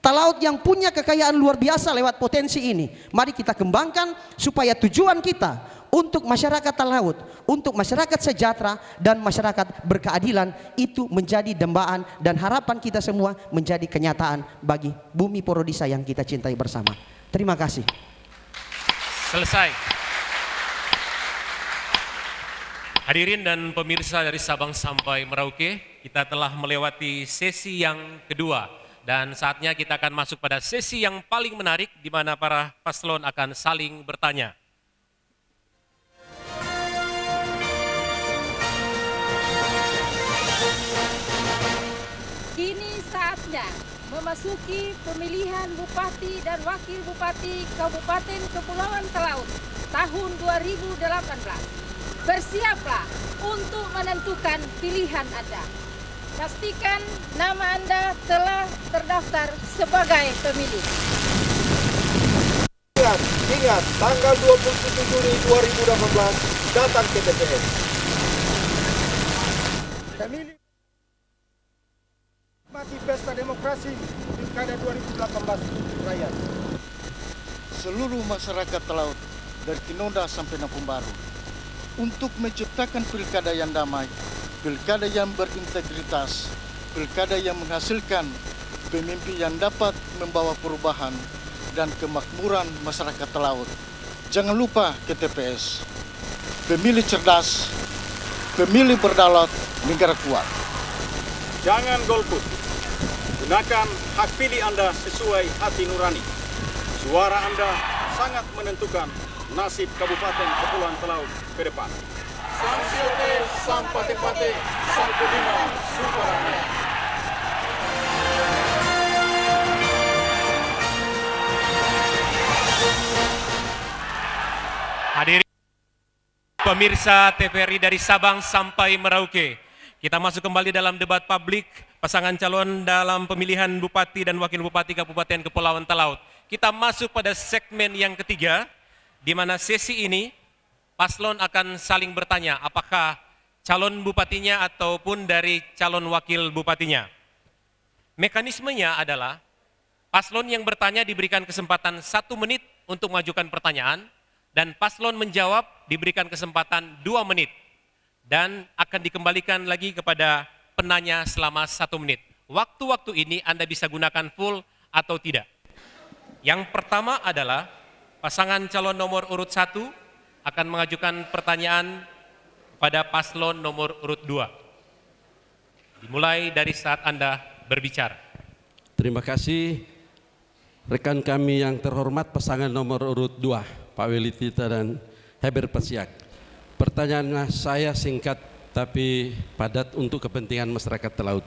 Talaut yang punya kekayaan luar biasa lewat potensi ini. Mari kita kembangkan supaya tujuan kita untuk masyarakat Talaut, untuk masyarakat sejahtera dan masyarakat berkeadilan itu menjadi dambaan dan harapan kita semua menjadi kenyataan bagi bumi Porodisa yang kita cintai bersama. Terima kasih. Selesai. Hadirin dan pemirsa dari Sabang sampai Merauke, kita telah melewati sesi yang kedua. Dan saatnya kita akan masuk pada sesi yang paling menarik di mana para paslon akan saling bertanya. Kini saatnya memasuki pemilihan Bupati dan Wakil Bupati Kabupaten Kepulauan Talaut tahun 2018. Bersiaplah untuk menentukan pilihan Anda. Pastikan nama Anda telah terdaftar sebagai pemilih. Ingat, tanggal 27 Juni 2018 datang ke TPS. Pemilih mati pesta demokrasi Pilkada 2018 Raya. Seluruh masyarakat Talaut dari Tinonda sampai Nampung Baru untuk menciptakan pilkada yang damai, pilkada yang berintegritas, pilkada yang menghasilkan pemimpin yang dapat membawa perubahan dan kemakmuran masyarakat Talaut. Jangan lupa ke TPS. Pemilih cerdas, pemilih berdaulat, negara kuat. Jangan golput. Gunakan hak pilih Anda sesuai hati nurani. Suara Anda sangat menentukan nasib Kabupaten Kepulauan Talaut ke depan. Samsiote, sampate-pate, sampudima, suparane. Hadirin pemirsa TVRI dari Sabang sampai Merauke, kita masuk kembali dalam debat publik pasangan calon dalam pemilihan Bupati dan Wakil Bupati Kabupaten Kepulauan Talaut. Kita masuk pada segmen yang ketiga, di mana sesi ini paslon akan saling bertanya apakah calon bupatinya ataupun dari calon wakil bupatinya. Mekanismenya adalah paslon yang bertanya diberikan kesempatan 1 menit untuk mengajukan pertanyaan, dan paslon menjawab diberikan kesempatan 2 menit, dan akan dikembalikan lagi kepada penanya selama 1 menit. Waktu-waktu ini Anda bisa gunakan full atau tidak. Yang pertama adalah pasangan calon nomor urut 1 akan mengajukan pertanyaan pada paslon nomor urut 2. Dimulai dari saat Anda berbicara. Terima kasih rekan kami yang terhormat pasangan nomor urut 2, Pak Willy Tita dan Heber Pasiak. Pertanyaannya saya singkat tapi padat untuk kepentingan masyarakat Talaut.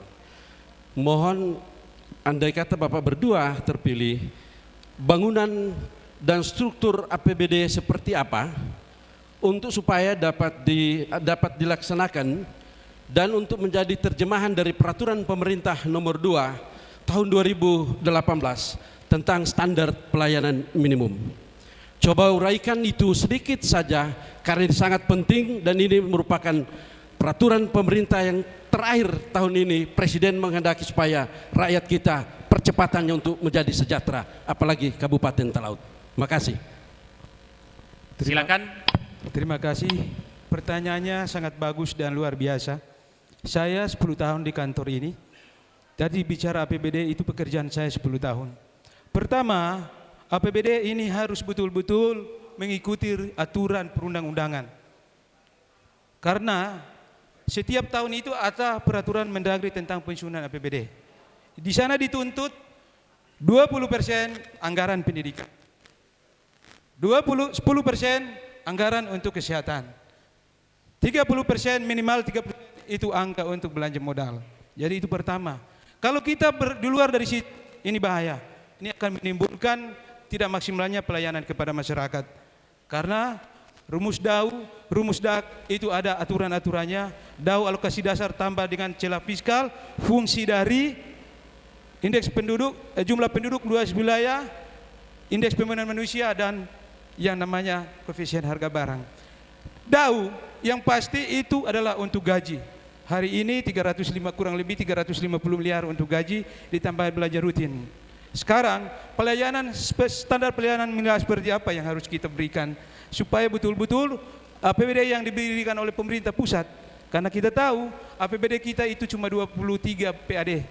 Mohon andai kata Bapak berdua terpilih, bangunan dan struktur APBD seperti apa untuk supaya dapat dilaksanakan dan untuk menjadi terjemahan dari peraturan pemerintah nomor 2 tahun 2018 tentang standar pelayanan minimum. Coba uraikan itu sedikit saja karena ini sangat penting dan ini merupakan peraturan pemerintah yang terakhir tahun ini. Presiden menghendaki supaya rakyat kita percepatannya untuk menjadi sejahtera, apalagi Kabupaten Talaut. Terima kasih. Silakan. Terima kasih. Pertanyaannya sangat bagus dan luar biasa. Saya 10 tahun di kantor ini. Tadi bicara APBD itu pekerjaan saya 10 tahun. Pertama, APBD ini harus betul-betul mengikuti aturan perundang-undangan. Karena setiap tahun itu ada peraturan Mendagri tentang pensusunan APBD. Di sana dituntut 20% anggaran pendidikan, 10% anggaran untuk kesehatan, 30% minimal 30% itu angka untuk belanja modal. Jadi itu pertama. Kalau kita di luar dari situ, ini bahaya. Ini akan menimbulkan tidak maksimalnya pelayanan kepada masyarakat. Karena rumus DAU, rumus DAK itu ada aturan-aturannya. DAU alokasi dasar tambah dengan celah fiskal, fungsi dari indeks penduduk, jumlah penduduk luas wilayah, indeks pembangunan manusia dan yang namanya koefisien harga barang. DAU yang pasti itu adalah untuk gaji. Hari ini kurang lebih 350 miliar untuk gaji ditambah belanja rutin. Sekarang standar pelayanan minimal seperti apa yang harus kita berikan supaya betul-betul APBD yang diberikan oleh pemerintah pusat, karena kita tahu APBD kita itu cuma 23 PAD,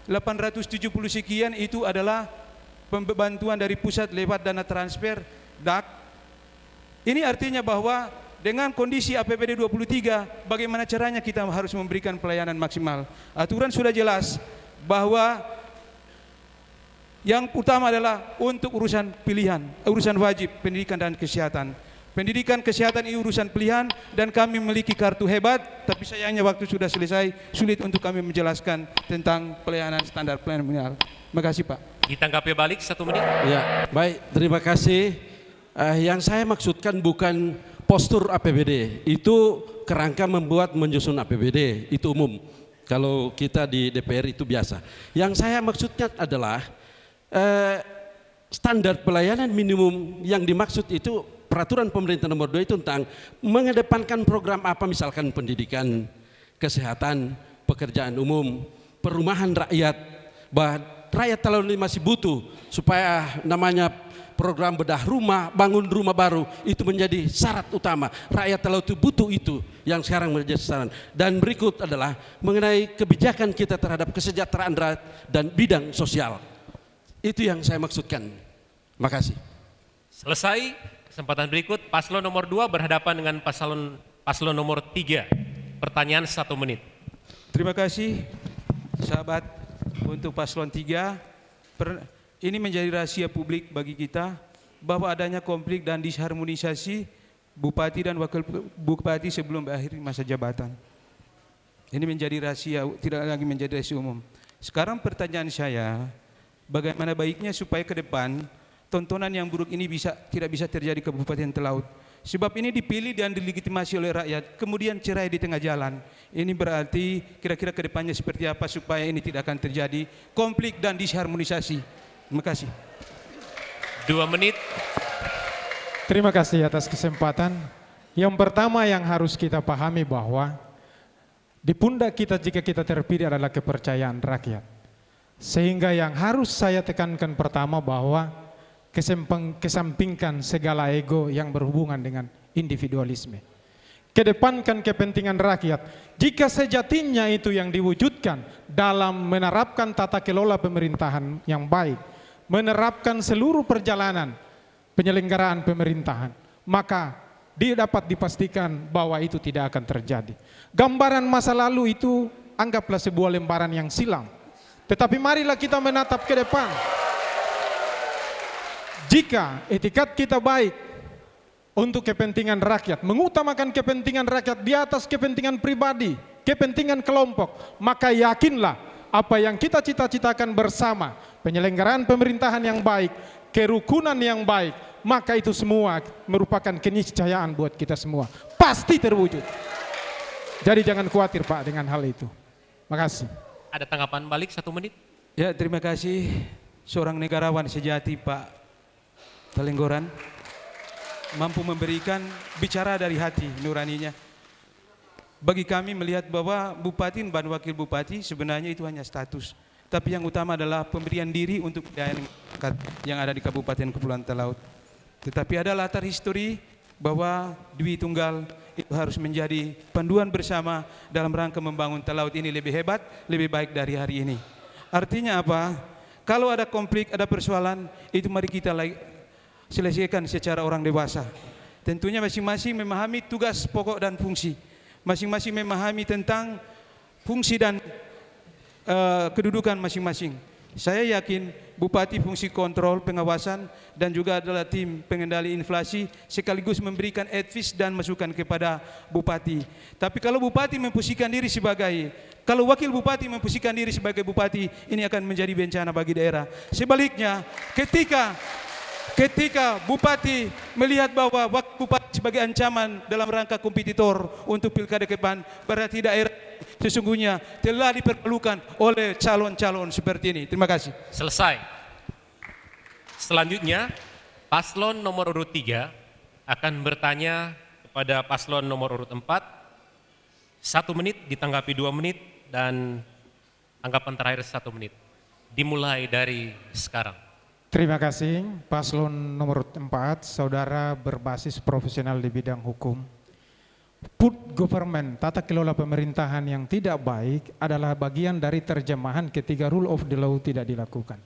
870 sekian itu adalah pembantuan dari pusat lewat dana transfer DAK. Ini artinya bahwa dengan kondisi APBD 23, bagaimana caranya kita harus memberikan pelayanan maksimal. Aturan sudah jelas bahwa yang utama adalah untuk urusan pilihan, urusan wajib, pendidikan dan kesehatan. Pendidikan, kesehatan ini urusan pilihan dan kami memiliki kartu hebat, tapi sayangnya waktu sudah selesai, sulit untuk kami menjelaskan tentang pelayanan standar pelayanan minimal. Terima kasih Pak. Ditanggapi balik 1 menit. Ya, baik, terima kasih. Yang saya maksudkan bukan postur APBD, itu kerangka menyusun APBD, itu umum. Kalau kita di DPR itu biasa. Yang saya maksudnya adalah standar pelayanan minimum yang dimaksud itu peraturan pemerintah nomor 2 itu tentang mengedepankan program apa, misalkan pendidikan, kesehatan, pekerjaan umum, perumahan rakyat. Rakyat Talaut ini masih butuh supaya namanya program bedah rumah, bangun rumah baru itu menjadi syarat utama. Rakyat Talaut itu butuh itu yang sekarang menjadi sasaran. Dan berikut adalah mengenai kebijakan kita terhadap kesejahteraan rakyat dan bidang sosial. Itu yang saya maksudkan. Terima kasih. Selesai. Kesempatan berikut paslon nomor 2 berhadapan dengan paslon nomor 3. Pertanyaan 1 menit. Terima kasih sahabat untuk paslon 3. Ini menjadi rahasia publik bagi kita bahwa adanya konflik dan disharmonisasi bupati dan wakil bupati sebelum berakhir masa jabatan. Ini menjadi rahasia, tidak lagi menjadi rahasia umum. Sekarang pertanyaan saya, bagaimana baiknya supaya ke depan tontonan yang buruk ini tidak bisa terjadi ke Kabupaten Talaut. Sebab ini dipilih dan dilegitimasi oleh rakyat, kemudian cerai di tengah jalan. Ini berarti kira-kira ke depannya seperti apa supaya ini tidak akan terjadi konflik dan disharmonisasi. Terima kasih. 2 menit. Terima kasih atas kesempatan. Yang pertama yang harus kita pahami bahwa di pundak kita jika kita terpilih adalah kepercayaan rakyat. Sehingga yang harus saya tekankan pertama bahwa kesampingkan segala ego yang berhubungan dengan individualisme. Kedepankan kepentingan rakyat. Jika sejatinya itu yang diwujudkan dalam menerapkan tata kelola pemerintahan yang baik, menerapkan seluruh perjalanan penyelenggaraan pemerintahan, maka dapat dipastikan bahwa itu tidak akan terjadi. Gambaran masa lalu itu anggaplah sebuah lembaran yang silam. Tetapi marilah kita menatap ke depan. Jika etikat kita baik untuk kepentingan rakyat, mengutamakan kepentingan rakyat di atas kepentingan pribadi, kepentingan kelompok, maka yakinlah apa yang kita cita-citakan bersama, penyelenggaraan pemerintahan yang baik, kerukunan yang baik, maka itu semua merupakan keniscayaan buat kita semua. Pasti terwujud. Jadi jangan khawatir Pak dengan hal itu. Makasih. Ada tanggapan balik 1 menit? Ya, terima kasih seorang negarawan sejati Pak Talenggoran, mampu memberikan bicara dari hati nuraninya. Bagi kami melihat bahwa bupati dan wakil bupati sebenarnya itu hanya status, tapi yang utama adalah pemberian diri untuk pelayanan yang ada di Kabupaten Kepulauan Talaut. Tetapi ada latar histori bahwa Dwi Tunggal itu harus menjadi panduan bersama dalam rangka membangun Talaut ini lebih hebat, lebih baik dari hari ini. Artinya apa? Kalau ada konflik, ada persoalan, itu mari kita selesaikan secara orang dewasa. Tentunya masing-masing memahami tugas pokok dan fungsi. Masing-masing memahami tentang fungsi dan kedudukan masing-masing. Saya yakin Bupati fungsi kontrol, pengawasan, dan juga adalah tim pengendali inflasi sekaligus memberikan advice dan masukan kepada Bupati. Tapi kalau Bupati memposisikan diri sebagai, kalau Wakil Bupati memposisikan diri sebagai Bupati, ini akan menjadi bencana bagi daerah. Sebaliknya, ketika Bupati melihat bahwa Wakil Bupati sebagai ancaman dalam rangka kompetitor untuk pilkada ke depan, berarti daerah sesungguhnya telah diperlukan oleh calon-calon seperti ini. Terima kasih. Selesai. Selanjutnya, paslon nomor urut 3 akan bertanya kepada paslon nomor urut 4. 1 menit, ditanggapi 2 menit, dan anggapan terakhir 1 menit. Dimulai dari sekarang. Terima kasih. Paslon nomor 4, saudara berbasis profesional di bidang hukum. Good government, tata kelola pemerintahan yang tidak baik adalah bagian dari terjemahan ketiga rule of the law tidak dilakukan.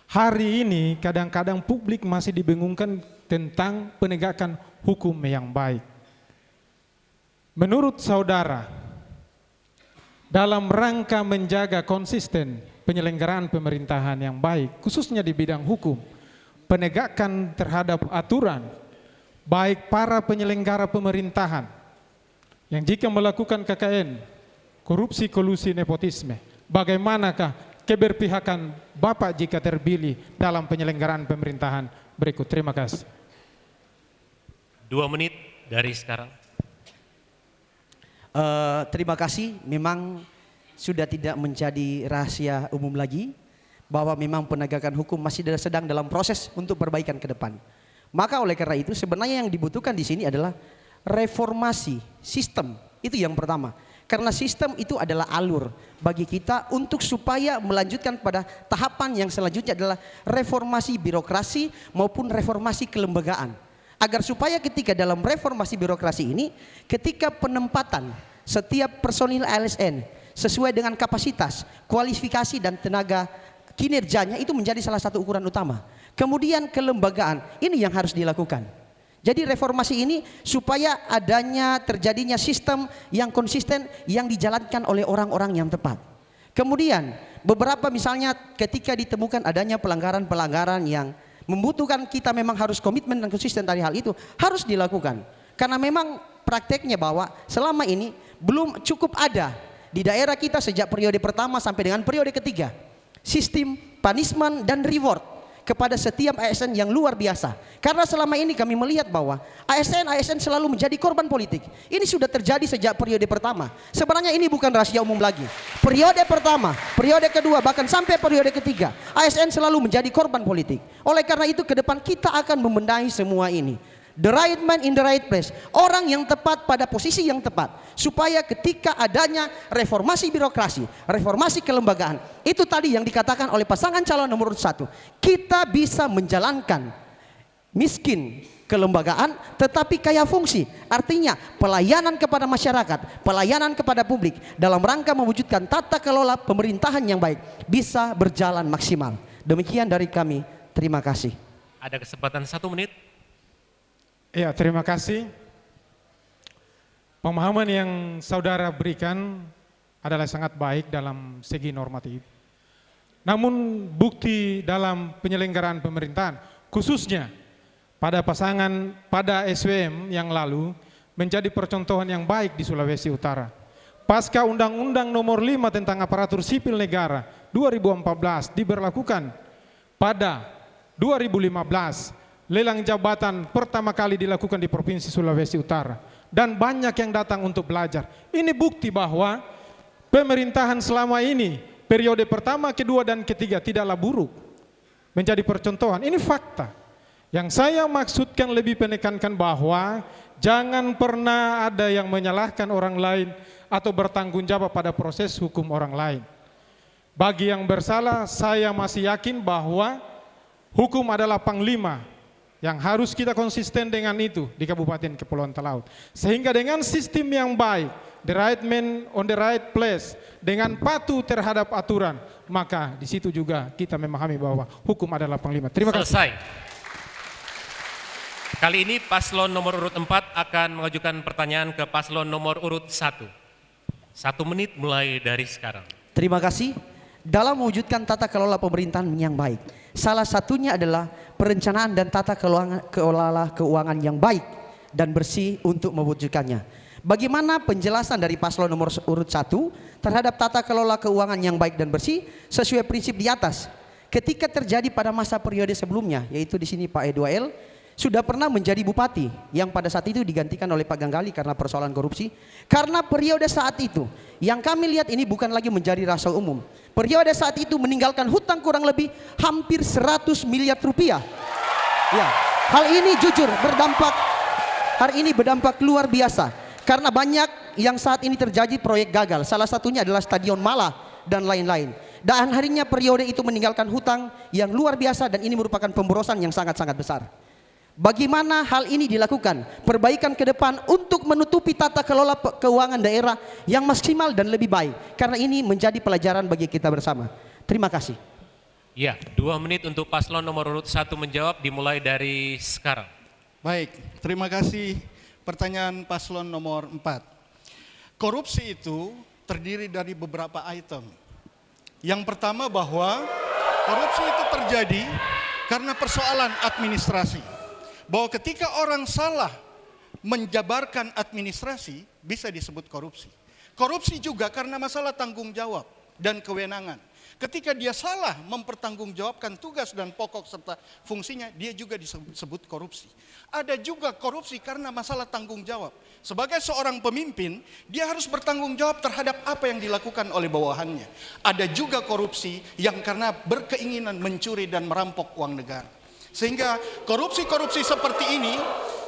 Hari ini kadang-kadang publik masih dibingungkan tentang penegakan hukum yang baik. Menurut saudara, dalam rangka menjaga konsisten penyelenggaraan pemerintahan yang baik, khususnya di bidang hukum, penegakan terhadap aturan, baik para penyelenggara pemerintahan, yang jika melakukan KKN, korupsi, kolusi, nepotisme, bagaimanakah keberpihakan Bapak jika terpilih dalam penyelenggaraan pemerintahan berikut? Terima kasih. 2 menit dari sekarang. Terima kasih. Memang sudah tidak menjadi rahasia umum lagi bahwa memang penegakan hukum masih sedang dalam proses untuk perbaikan ke depan. Maka oleh karena itu sebenarnya yang dibutuhkan di sini adalah reformasi sistem, itu yang pertama. Karena sistem itu adalah alur bagi kita untuk supaya melanjutkan pada tahapan yang selanjutnya adalah reformasi birokrasi maupun reformasi kelembagaan. Agar supaya ketika dalam reformasi birokrasi ini, ketika penempatan setiap personil ASN sesuai dengan kapasitas, kualifikasi dan tenaga kinerjanya itu menjadi salah satu ukuran utama. Kemudian kelembagaan, ini yang harus dilakukan. Jadi reformasi ini supaya adanya terjadinya sistem yang konsisten yang dijalankan oleh orang-orang yang tepat. Kemudian beberapa misalnya ketika ditemukan adanya pelanggaran-pelanggaran yang membutuhkan kita memang harus komitmen dan konsisten dari hal itu harus dilakukan. Karena memang prakteknya bahwa selama ini belum cukup ada di daerah kita sejak periode pertama sampai dengan periode ketiga sistem punishment dan reward kepada setiap ASN yang luar biasa. Karena selama ini kami melihat bahwa ASN selalu menjadi korban politik. Ini sudah terjadi sejak periode pertama. Sebenarnya ini bukan rahasia umum lagi. Periode pertama, periode kedua, bahkan sampai periode ketiga, ASN selalu menjadi korban politik. Oleh karena itu ke depan kita akan membenahi semua ini. The right man in the right place. Orang yang tepat pada posisi yang tepat. Supaya ketika adanya reformasi birokrasi, reformasi kelembagaan, itu tadi yang dikatakan oleh pasangan calon nomor 1. Kita bisa menjalankan miskin kelembagaan tetapi kaya fungsi. Artinya pelayanan kepada masyarakat, pelayanan kepada publik dalam rangka mewujudkan tata kelola pemerintahan yang baik bisa berjalan maksimal. Demikian dari kami. Terima kasih. Ada kesempatan 1 menit. Ya, terima kasih. Pemahaman yang saudara berikan adalah sangat baik dalam segi normatif. Namun bukti dalam penyelenggaraan pemerintahan, khususnya pada SWM yang lalu, menjadi percontohan yang baik di Sulawesi Utara. Pasca Undang-Undang Nomor 5 tentang Aparatur Sipil Negara 2014 diberlakukan pada 2015, lelang jabatan pertama kali dilakukan di Provinsi Sulawesi Utara dan banyak yang datang untuk belajar. Ini bukti bahwa pemerintahan selama ini periode pertama, kedua dan ketiga tidaklah buruk, menjadi percontohan. Ini fakta. Yang saya maksudkan lebih penekankan bahwa jangan pernah ada yang menyalahkan orang lain atau bertanggung jawab pada proses hukum orang lain. Bagi yang bersalah, saya masih yakin bahwa hukum adalah panglima yang harus kita konsisten dengan itu di Kabupaten Kepulauan Talaut. Sehingga dengan sistem yang baik, the right man on the right place, dengan patuh terhadap aturan, maka di situ juga kita memahami bahwa hukum adalah panglima. Terima kasih. Selesai. Kali ini paslon nomor urut 4 akan mengajukan pertanyaan ke paslon nomor urut 1. 1 menit mulai dari sekarang. Terima kasih. Dalam mewujudkan tata kelola pemerintahan yang baik, salah satunya adalah perencanaan dan tata kelola keuangan yang baik dan bersih untuk mewujudkannya. Bagaimana penjelasan dari paslon nomor urut 1 terhadap tata kelola keuangan yang baik dan bersih sesuai prinsip di atas? Ketika terjadi pada masa periode sebelumnya, yaitu di sini Pak E2L sudah pernah menjadi bupati yang pada saat itu digantikan oleh Pak Ganggali karena persoalan korupsi. Karena periode saat itu yang kami lihat ini bukan lagi menjadi rahasia umum. Periode saat itu meninggalkan hutang kurang lebih hampir 100 miliar rupiah. Ya, hal ini jujur berdampak luar biasa. Karena banyak yang saat ini terjadi proyek gagal. Salah satunya adalah Stadion Malah dan lain-lain. Dan harinya periode itu meninggalkan hutang yang luar biasa dan ini merupakan pemborosan yang sangat-sangat besar. Bagaimana hal ini dilakukan? Perbaikan ke depan untuk menutupi tata kelola keuangan daerah yang maksimal dan lebih baik. Karena ini menjadi pelajaran bagi kita bersama. Terima kasih. Ya, 2 menit untuk paslon nomor urut 1 menjawab dimulai dari sekarang. Baik, terima kasih. Pertanyaan paslon nomor 4. Korupsi itu terdiri dari beberapa item. Yang pertama bahwa korupsi itu terjadi karena persoalan administrasi. Bahwa ketika orang salah menjabarkan administrasi bisa disebut korupsi. Korupsi juga karena masalah tanggung jawab dan kewenangan. Ketika dia salah mempertanggungjawabkan tugas dan pokok serta fungsinya, dia juga disebut korupsi. Ada juga korupsi karena masalah tanggung jawab. Sebagai seorang pemimpin, dia harus bertanggung jawab terhadap apa yang dilakukan oleh bawahannya. Ada juga korupsi yang karena berkeinginan mencuri dan merampok uang negara. Sehingga korupsi-korupsi seperti ini,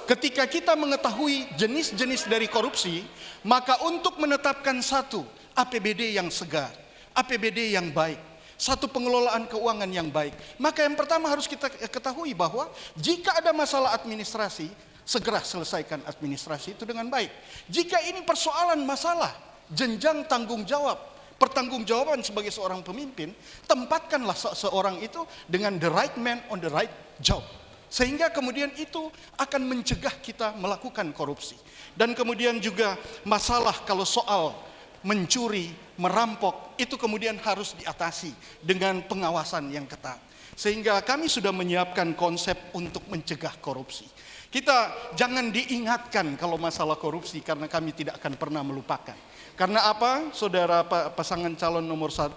ketika kita mengetahui jenis-jenis dari korupsi, maka untuk menetapkan satu APBD yang segar, APBD yang baik, satu pengelolaan keuangan yang baik, maka yang pertama harus kita ketahui bahwa jika ada masalah administrasi, segera selesaikan administrasi itu dengan baik. Jika ini persoalan masalah jenjang tanggung jawab, pertanggungjawaban sebagai seorang pemimpin, tempatkanlah seorang itu dengan the right man on the right job. Sehingga kemudian itu akan mencegah kita melakukan korupsi. Dan kemudian juga masalah kalau soal mencuri, merampok, itu kemudian harus diatasi dengan pengawasan yang ketat. Sehingga kami sudah menyiapkan konsep untuk mencegah korupsi. Kita jangan diingatkan kalau masalah korupsi karena kami tidak akan pernah melupakan. Karena apa, saudara pasangan calon nomor 1,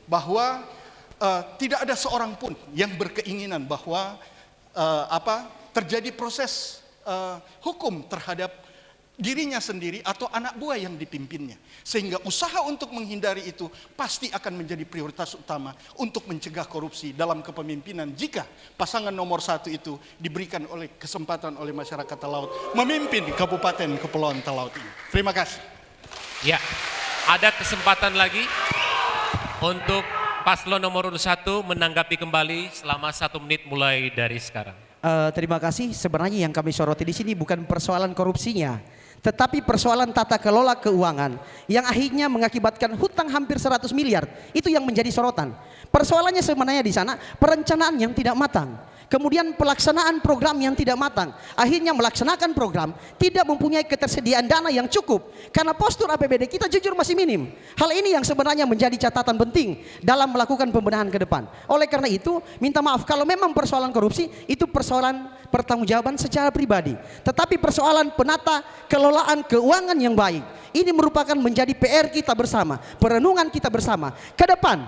bahwa tidak ada seorang pun yang berkeinginan bahwa terjadi proses hukum terhadap dirinya sendiri atau anak buah yang dipimpinnya. Sehingga usaha untuk menghindari itu pasti akan menjadi prioritas utama untuk mencegah korupsi dalam kepemimpinan jika pasangan nomor 1 itu diberikan kesempatan oleh masyarakat Talaut memimpin Kabupaten Kepulauan Talaut ini. Terima kasih. Ya, ada kesempatan lagi untuk paslon nomor urut 1 menanggapi kembali selama 1 menit mulai dari sekarang. Terima kasih. Sebenarnya yang kami soroti di sini bukan persoalan korupsinya, tetapi persoalan tata kelola keuangan yang akhirnya mengakibatkan hutang hampir 100 miliar. Itu yang menjadi sorotan. Persoalannya sebenarnya di sana perencanaan yang tidak matang. Kemudian pelaksanaan program yang tidak matang. Akhirnya melaksanakan program tidak mempunyai ketersediaan dana yang cukup. Karena postur APBD kita jujur masih minim. Hal ini yang sebenarnya menjadi catatan penting dalam melakukan pembenahan ke depan. Oleh karena itu, minta maaf kalau memang persoalan korupsi itu persoalan pertanggungjawaban secara pribadi. Tetapi persoalan penata kelolaan keuangan yang baik, ini merupakan menjadi PR kita bersama, perenungan kita bersama. Ke depan,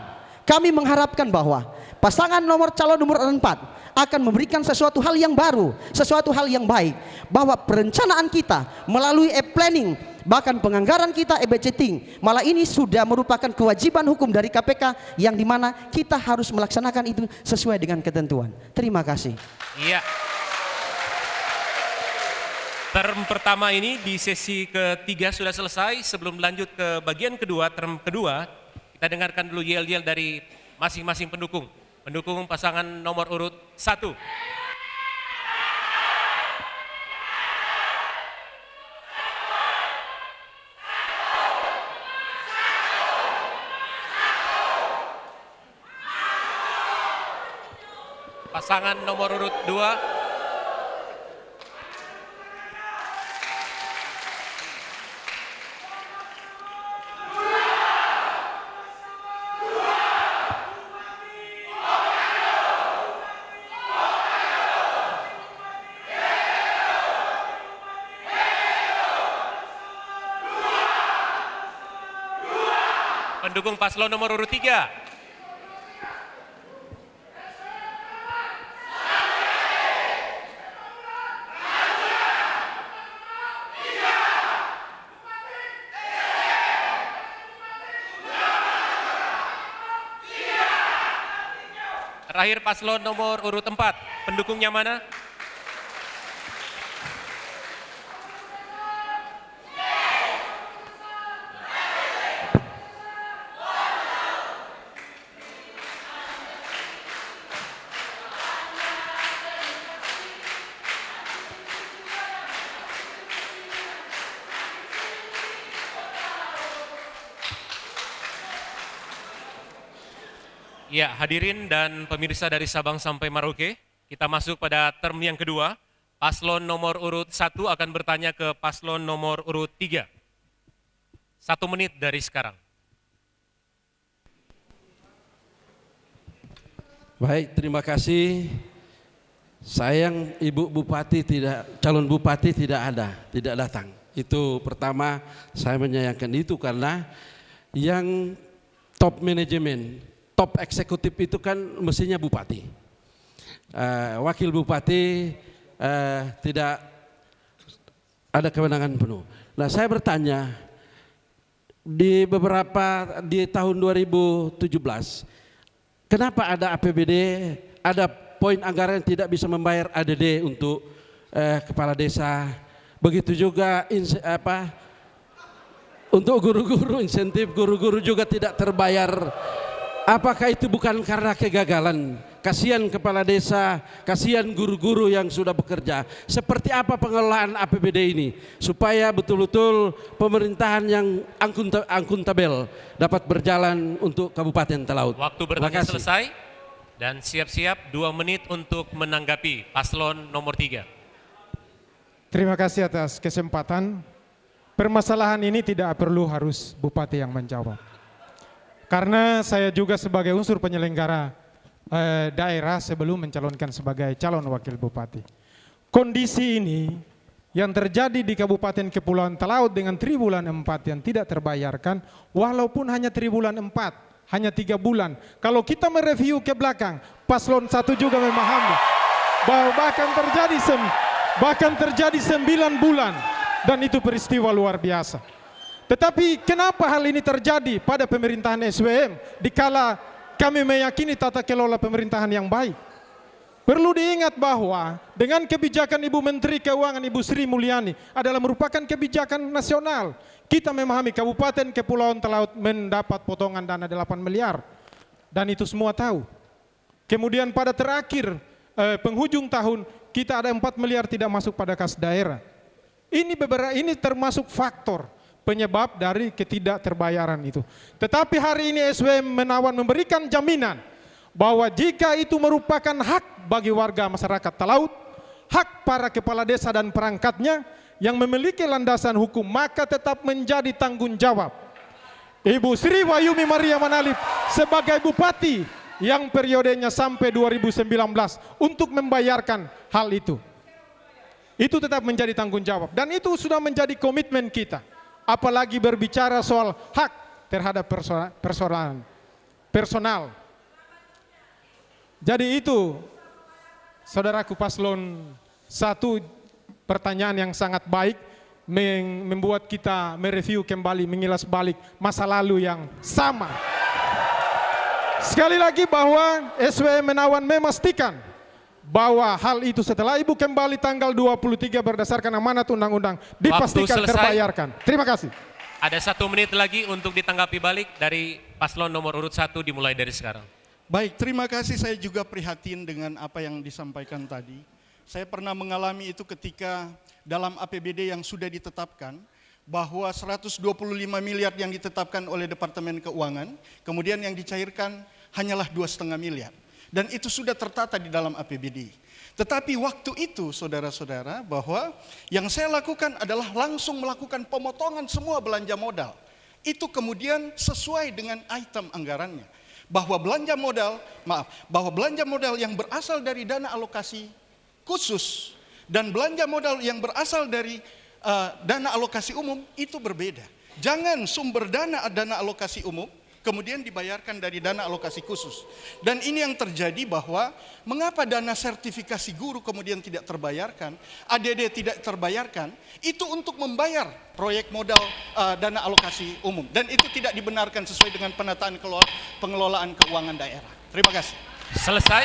kami mengharapkan bahwa pasangan calon nomor 4 akan memberikan sesuatu hal yang baru, sesuatu hal yang baik, bahwa perencanaan kita melalui e-planning, bahkan penganggaran kita e-budgeting, malah ini sudah merupakan kewajiban hukum dari KPK yang dimana kita harus melaksanakan itu sesuai dengan ketentuan. Terima kasih. Iya. Term pertama ini di sesi ketiga sudah selesai. Sebelum lanjut ke bagian kedua, term kedua, kita dengarkan dulu yel-yel dari masing-masing pendukung. Pendukung pasangan nomor urut 1. Pasangan nomor urut 2. Pendukung paslon nomor urut 3. Terakhir paslon nomor urut 4. Pendukungnya mana? Ya, hadirin dan pemirsa dari Sabang sampai Merauke, kita masuk pada term yang kedua. Paslon nomor urut 1 akan bertanya ke paslon nomor urut 3. 1 menit dari sekarang. Baik, terima kasih. Sayang Ibu Bupati calon Bupati tidak datang. Itu pertama saya menyayangkan itu karena yang top manajemen, top eksekutif itu kan mestinya bupati. Wakil bupati tidak ada kewenangan penuh. Nah, saya bertanya di tahun 2017, kenapa ada APBD, ada poin anggaran yang tidak bisa membayar ADD untuk kepala desa, begitu juga untuk guru-guru, insentif guru-guru juga tidak terbayar. Apakah itu bukan karena kegagalan? Kasihan kepala desa, kasihan guru-guru yang sudah bekerja. Seperti apa pengelolaan APBD ini supaya betul-betul pemerintahan yang akuntabel dapat berjalan untuk Kabupaten Talaut. Waktu bertanya selesai dan siap-siap 2 menit untuk menanggapi paslon nomor 3. Terima kasih atas kesempatan. Permasalahan ini tidak perlu harus bupati yang menjawab. Karena saya juga sebagai unsur penyelenggara daerah sebelum mencalonkan sebagai calon wakil bupati. Kondisi ini yang terjadi di Kabupaten Kepulauan Talaut dengan triwulan 4 yang tidak terbayarkan, walaupun hanya triwulan 4, hanya 3 bulan. Kalau kita mereview ke belakang, paslon 1 juga memahami bahwa bahkan terjadi 9 bulan dan itu peristiwa luar biasa. Tetapi kenapa hal ini terjadi pada pemerintahan SWM dikala kami meyakini tata kelola pemerintahan yang baik? Perlu diingat bahwa dengan kebijakan Ibu Menteri Keuangan Ibu Sri Mulyani adalah merupakan kebijakan nasional. Kita memahami Kabupaten Kepulauan Talaut mendapat potongan dana 8 miliar dan itu semua tahu. Kemudian pada terakhir penghujung tahun kita ada 4 miliar tidak masuk pada kas daerah. Ini termasuk faktor penyebab dari ketidakterbayaran itu. Tetapi hari ini SWM memberikan jaminan bahwa jika itu merupakan hak bagi warga masyarakat Talaut, hak para kepala desa dan perangkatnya yang memiliki landasan hukum, maka tetap menjadi tanggung jawab Ibu Sri Wahyumi Maria Manalip sebagai Bupati yang periodenya sampai 2019 untuk membayarkan hal itu. Itu tetap menjadi tanggung jawab dan itu sudah menjadi komitmen kita. Apalagi berbicara soal hak terhadap personal. Jadi itu saudaraku paslon 1, pertanyaan yang sangat baik, membuat kita mereview kembali, mengilas balik masa lalu yang sama. Sekali lagi bahwa SWM Menawan memastikan bahwa hal itu setelah Ibu kembali tanggal 23 berdasarkan amanat undang-undang dipastikan terbayarkan. Terima kasih. Ada 1 menit lagi untuk ditanggapi balik dari paslon nomor urut 1 dimulai dari sekarang. Baik, terima kasih. Saya juga prihatin dengan apa yang disampaikan tadi. Saya pernah mengalami itu ketika dalam APBD yang sudah ditetapkan, bahwa 125 miliar yang ditetapkan oleh Departemen Keuangan, kemudian yang dicairkan hanyalah 2,5 miliar. Dan itu sudah tertata di dalam APBD. Tetapi waktu itu saudara-saudara, bahwa yang saya lakukan adalah langsung melakukan pemotongan semua belanja modal. Itu kemudian sesuai dengan item anggarannya. Bahwa belanja modal yang berasal dari dana alokasi khusus dan belanja modal yang berasal dari dana alokasi umum itu berbeda. Jangan sumber dana alokasi umum kemudian dibayarkan dari dana alokasi khusus. Dan ini yang terjadi bahwa mengapa dana sertifikasi guru kemudian tidak terbayarkan, ADD tidak terbayarkan, itu untuk membayar proyek modal dana alokasi umum. Dan itu tidak dibenarkan sesuai dengan penataan pengelolaan keuangan daerah. Terima kasih. Selesai.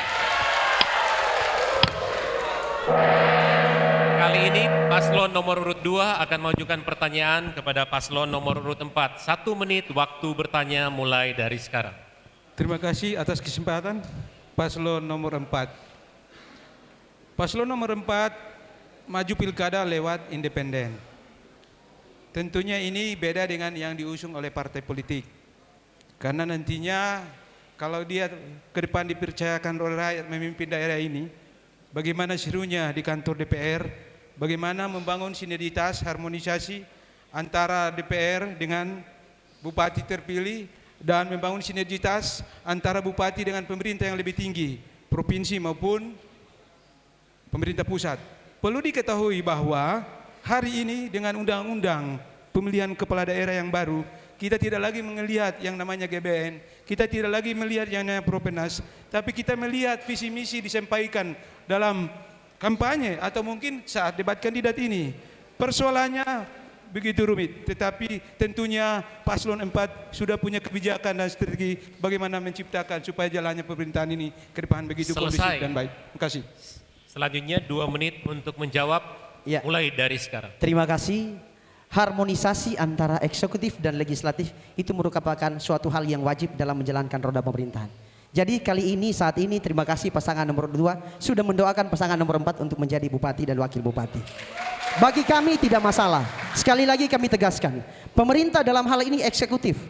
Kali ini paslon nomor urut 2 akan mengajukan pertanyaan kepada paslon nomor urut 4. 1 menit waktu bertanya mulai dari sekarang. Terima kasih atas kesempatan paslon nomor 4. Paslon nomor 4 maju pilkada lewat independen. Tentunya ini beda dengan yang diusung oleh partai politik. Karena nantinya kalau dia ke depan dipercayakan oleh rakyat memimpin daerah ini, bagaimana serunya di kantor DPR, bagaimana membangun sinergitas harmonisasi antara DPR dengan bupati terpilih dan membangun sinergitas antara bupati dengan pemerintah yang lebih tinggi, provinsi maupun pemerintah pusat. Perlu diketahui bahwa hari ini dengan undang-undang pemilihan kepala daerah yang baru, kita tidak lagi melihat yang namanya GBN, kita tidak lagi melihat yang namanya Propenas, tapi kita melihat visi misi disampaikan dalam kampanye atau mungkin saat debat kandidat ini. Persoalannya begitu rumit, tetapi tentunya paslon 4 sudah punya kebijakan dan strategi bagaimana menciptakan supaya jalannya pemerintahan ini ke depan begitu kondusif dan baik. Terima kasih. Selanjutnya 2 menit untuk menjawab mulai dari sekarang. Terima kasih. Harmonisasi antara eksekutif dan legislatif itu merupakan suatu hal yang wajib dalam menjalankan roda pemerintahan. Jadi kali ini saat ini terima kasih pasangan nomor 2 sudah mendoakan pasangan nomor 4 untuk menjadi bupati dan wakil bupati. Bagi kami tidak masalah. Sekali lagi kami tegaskan, pemerintah dalam hal ini eksekutif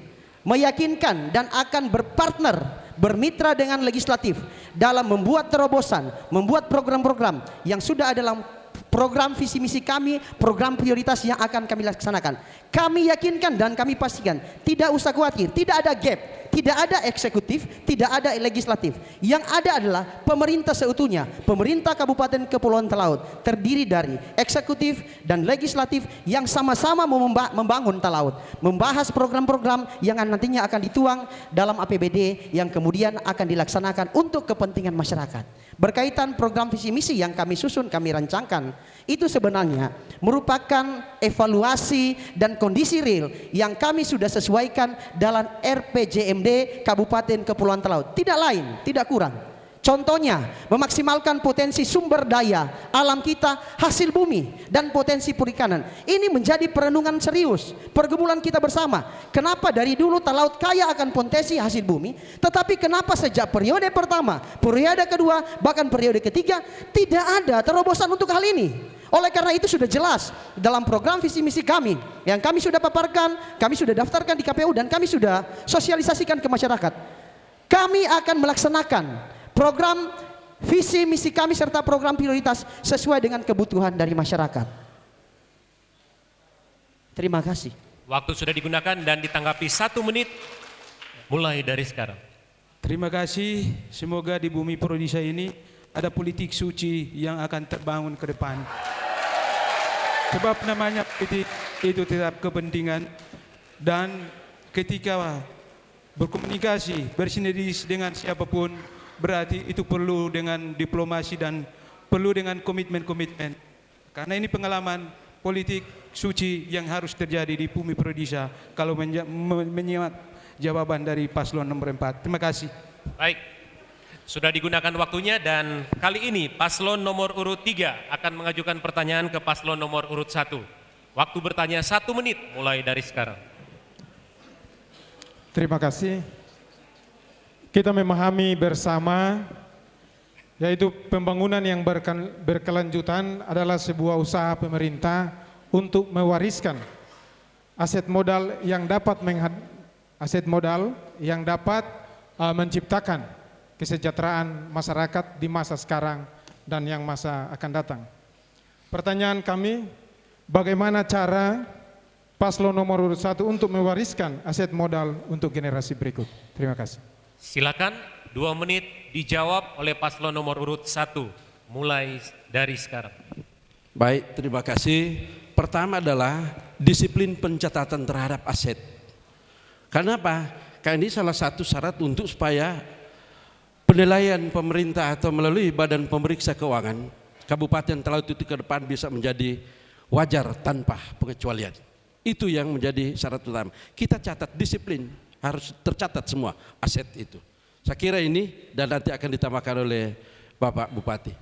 meyakinkan dan akan berpartner, bermitra dengan legislatif dalam membuat terobosan, membuat program-program yang sudah ada dalam program visi misi kami, program prioritas yang akan kami laksanakan. Kami yakinkan dan kami pastikan, tidak usah khawatir, tidak ada gap, tidak ada eksekutif, tidak ada legislatif. Yang ada adalah pemerintah seutuhnya, pemerintah Kabupaten Kepulauan Talaut, terdiri dari eksekutif dan legislatif yang sama-sama membangun Talaut, membahas program-program yang nantinya akan dituang dalam APBD yang kemudian akan dilaksanakan untuk kepentingan masyarakat. Berkaitan program visi misi yang kami susun, kami rancangkan, itu sebenarnya merupakan evaluasi dan kondisi real yang kami sudah sesuaikan dalam RPJMD Kabupaten Kepulauan Talaut. Tidak lain, tidak kurang. Contohnya, memaksimalkan potensi sumber daya alam kita, hasil bumi, dan potensi perikanan. Ini menjadi perenungan serius, pergumulan kita bersama. Kenapa dari dulu Talaut kaya akan potensi hasil bumi, tetapi kenapa sejak periode pertama, periode kedua, bahkan periode ketiga, tidak ada terobosan untuk hal ini? Oleh karena itu sudah jelas dalam program visi misi kami yang kami sudah paparkan, kami sudah daftarkan di KPU dan kami sudah sosialisasikan ke masyarakat. Kami akan melaksanakan program visi misi kami serta program prioritas sesuai dengan kebutuhan dari masyarakat. Terima kasih. Waktu sudah digunakan dan ditanggapi 1 menit mulai dari sekarang. Terima kasih. Semoga di bumi Prodisa ini ada politik suci yang akan terbangun ke depan. Sebab namanya politik itu tetap kepentingan, dan ketika berkomunikasi, bersinergi dengan siapapun, berarti itu perlu dengan diplomasi dan perlu dengan komitmen-komitmen. Karena ini pengalaman politik suci yang harus terjadi di bumi Prodisa kalau menyimak jawaban dari paslon nomor 4. Terima kasih. Baik, sudah digunakan waktunya dan kali ini paslon nomor urut 3 akan mengajukan pertanyaan ke paslon nomor urut 1. Waktu bertanya 1 menit mulai dari sekarang. Terima kasih. Kita memahami bersama yaitu pembangunan yang berkelanjutan adalah sebuah usaha pemerintah untuk mewariskan aset modal yang dapat menciptakan kesejahteraan masyarakat di masa sekarang dan yang masa akan datang. Pertanyaan kami, bagaimana cara paslon nomor urut 1 untuk mewariskan aset modal untuk generasi berikut? Terima kasih. Silakan 2 menit dijawab oleh paslon nomor urut 1 mulai dari sekarang. Baik, terima kasih. Pertama adalah disiplin pencatatan terhadap aset. Kenapa? Karena ini salah satu syarat untuk supaya penilaian pemerintah atau melalui badan pemeriksa keuangan Kabupaten Talaut itu ke depan bisa menjadi wajar tanpa pengecualian. Itu yang menjadi syarat utama. Kita catat disiplin, harus tercatat semua aset itu. Saya kira ini dan nanti akan ditambahkan oleh Bapak Bupati.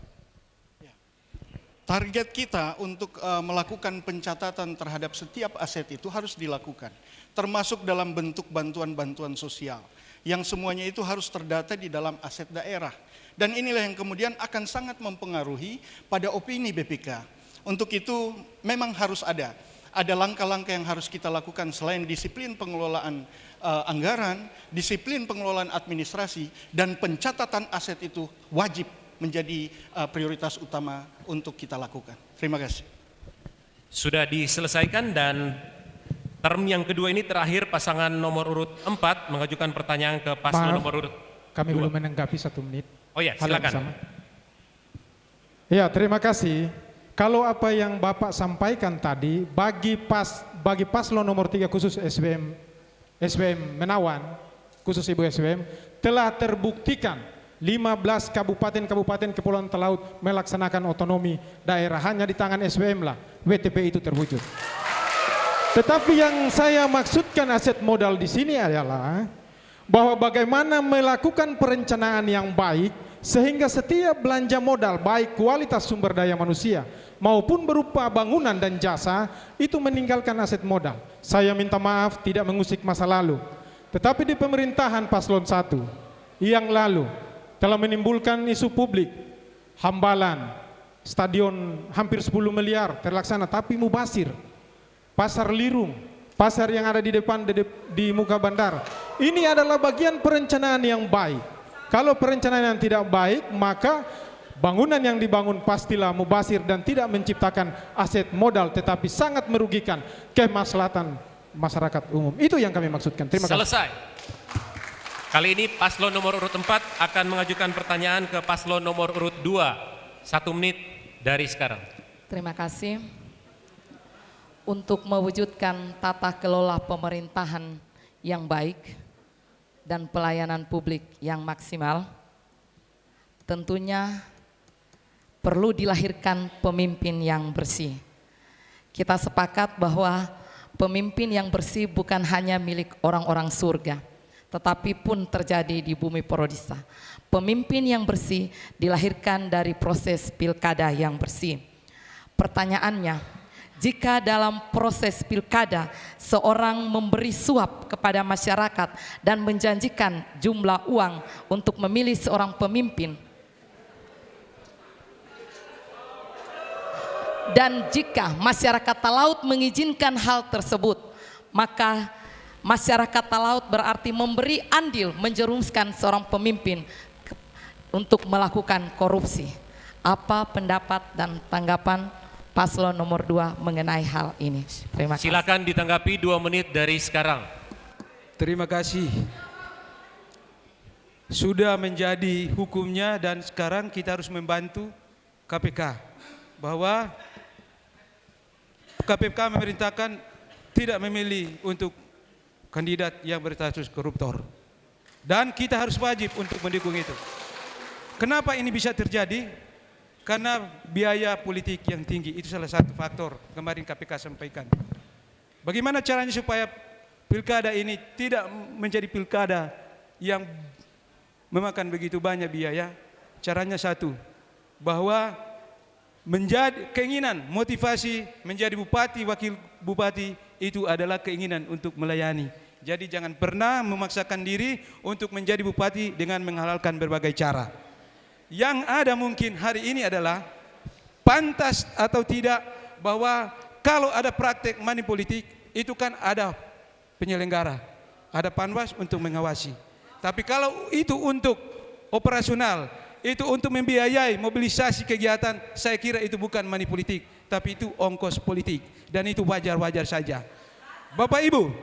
Target kita untuk melakukan pencatatan terhadap setiap aset itu harus dilakukan, termasuk dalam bentuk bantuan-bantuan sosial, yang semuanya itu harus terdata di dalam aset daerah. Dan inilah yang kemudian akan sangat mempengaruhi pada opini BPK. Untuk itu memang harus ada langkah-langkah yang harus kita lakukan selain disiplin pengelolaan anggaran, disiplin pengelolaan administrasi, dan pencatatan aset itu wajib menjadi prioritas utama untuk kita lakukan. Terima kasih. Sudah diselesaikan dan term yang kedua ini terakhir pasangan nomor urut 4 mengajukan pertanyaan ke paslon nomor urut 2. Kami belum menanggapi 1 menit. Oh ya, silakan. Ya, terima kasih. Kalau apa yang Bapak sampaikan tadi bagi paslon nomor 3 khusus SBM Menawan, khusus Ibu SBM, telah terbuktikan 15 kabupaten Kepulauan Talaut melaksanakan otonomi daerah. Hanya di tangan SBM lah WTP itu terwujud. Tetapi yang saya maksudkan aset modal di sini adalah bahwa bagaimana melakukan perencanaan yang baik sehingga setiap belanja modal baik kualitas sumber daya manusia maupun berupa bangunan dan jasa itu meninggalkan aset modal. Saya minta maaf tidak mengusik masa lalu, tetapi di pemerintahan paslon 1 yang lalu telah menimbulkan isu publik Hambalan, stadion hampir 10 miliar terlaksana tapi mubasir, pasar Lirung, pasar yang ada di depan di muka bandara. Ini adalah bagian perencanaan yang baik. Kalau perencanaan yang tidak baik, maka bangunan yang dibangun pastilah mubasir dan tidak menciptakan aset modal, tetapi sangat merugikan kemaslahatan masyarakat umum. Itu yang kami maksudkan. Terima kasih. Selesai. Kali ini paslon nomor urut 4 akan mengajukan pertanyaan ke paslon nomor urut 2. 1 menit dari sekarang. Terima kasih. Untuk mewujudkan tata kelola pemerintahan yang baik dan pelayanan publik yang maksimal, tentunya perlu dilahirkan pemimpin yang bersih. Kita sepakat bahwa pemimpin yang bersih bukan hanya milik orang-orang surga, tetapi pun terjadi di bumi Prodisa. Pemimpin yang bersih dilahirkan dari proses pilkada yang bersih. Pertanyaannya, jika dalam proses pilkada seorang memberi suap kepada masyarakat dan menjanjikan jumlah uang untuk memilih seorang pemimpin, dan jika masyarakat Talaut mengizinkan hal tersebut, maka Masyarakat Talaut berarti memberi andil menjerumuskan seorang pemimpin untuk melakukan korupsi. Apa pendapat dan tanggapan paslon nomor 2 mengenai hal ini? Terima kasih. Silakan ditanggapi 2 menit dari sekarang. Terima kasih. Sudah menjadi hukumnya dan sekarang kita harus membantu KPK bahwa KPK memerintahkan tidak memilih untuk kandidat yang berstatus koruptor. Dan kita harus wajib untuk mendukung itu. Kenapa ini bisa terjadi? Karena biaya politik yang tinggi, itu salah satu faktor kemarin KPK sampaikan. Bagaimana caranya supaya pilkada ini tidak menjadi pilkada yang memakan begitu banyak biaya? Caranya satu, bahwa menjadi keinginan, motivasi menjadi bupati, wakil bupati itu adalah keinginan untuk melayani. Jadi jangan pernah memaksakan diri untuk menjadi bupati dengan menghalalkan berbagai cara. Yang ada mungkin hari ini adalah pantas atau tidak bahwa kalau ada praktek money politik itu kan ada penyelenggara, ada Panwas untuk mengawasi. Tapi kalau itu untuk operasional, itu untuk membiayai mobilisasi kegiatan, saya kira itu bukan money politik, tapi itu ongkos politik dan itu wajar-wajar saja. Bapak Ibu,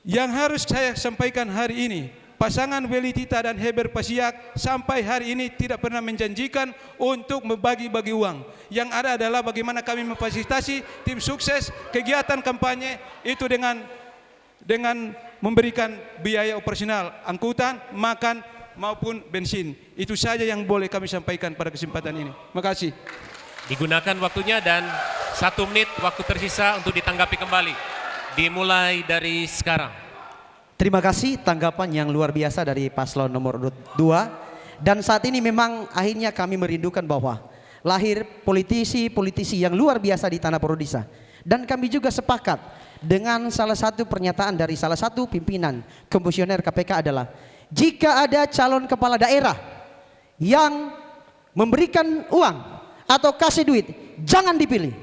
yang harus saya sampaikan hari ini, pasangan Weli Tita dan Heber Pasiak sampai hari ini tidak pernah menjanjikan untuk membagi-bagi uang. Yang ada adalah bagaimana kami memfasilitasi tim sukses kegiatan kampanye itu dengan memberikan biaya operasional, angkutan, makan maupun bensin. Itu saja yang boleh kami sampaikan pada kesempatan ini. Terima kasih. Digunakan waktunya dan 1 menit waktu tersisa untuk ditanggapi kembali. Dimulai dari sekarang. Terima kasih tanggapan yang luar biasa dari paslon nomor urut 2. Dan saat ini memang akhirnya kami merindukan bahwa lahir politisi-politisi yang luar biasa di tanah Prodisa. Dan kami juga sepakat dengan salah satu pernyataan dari salah satu pimpinan komisioner KPK adalah jika ada calon kepala daerah yang memberikan uang atau kasih duit, jangan dipilih.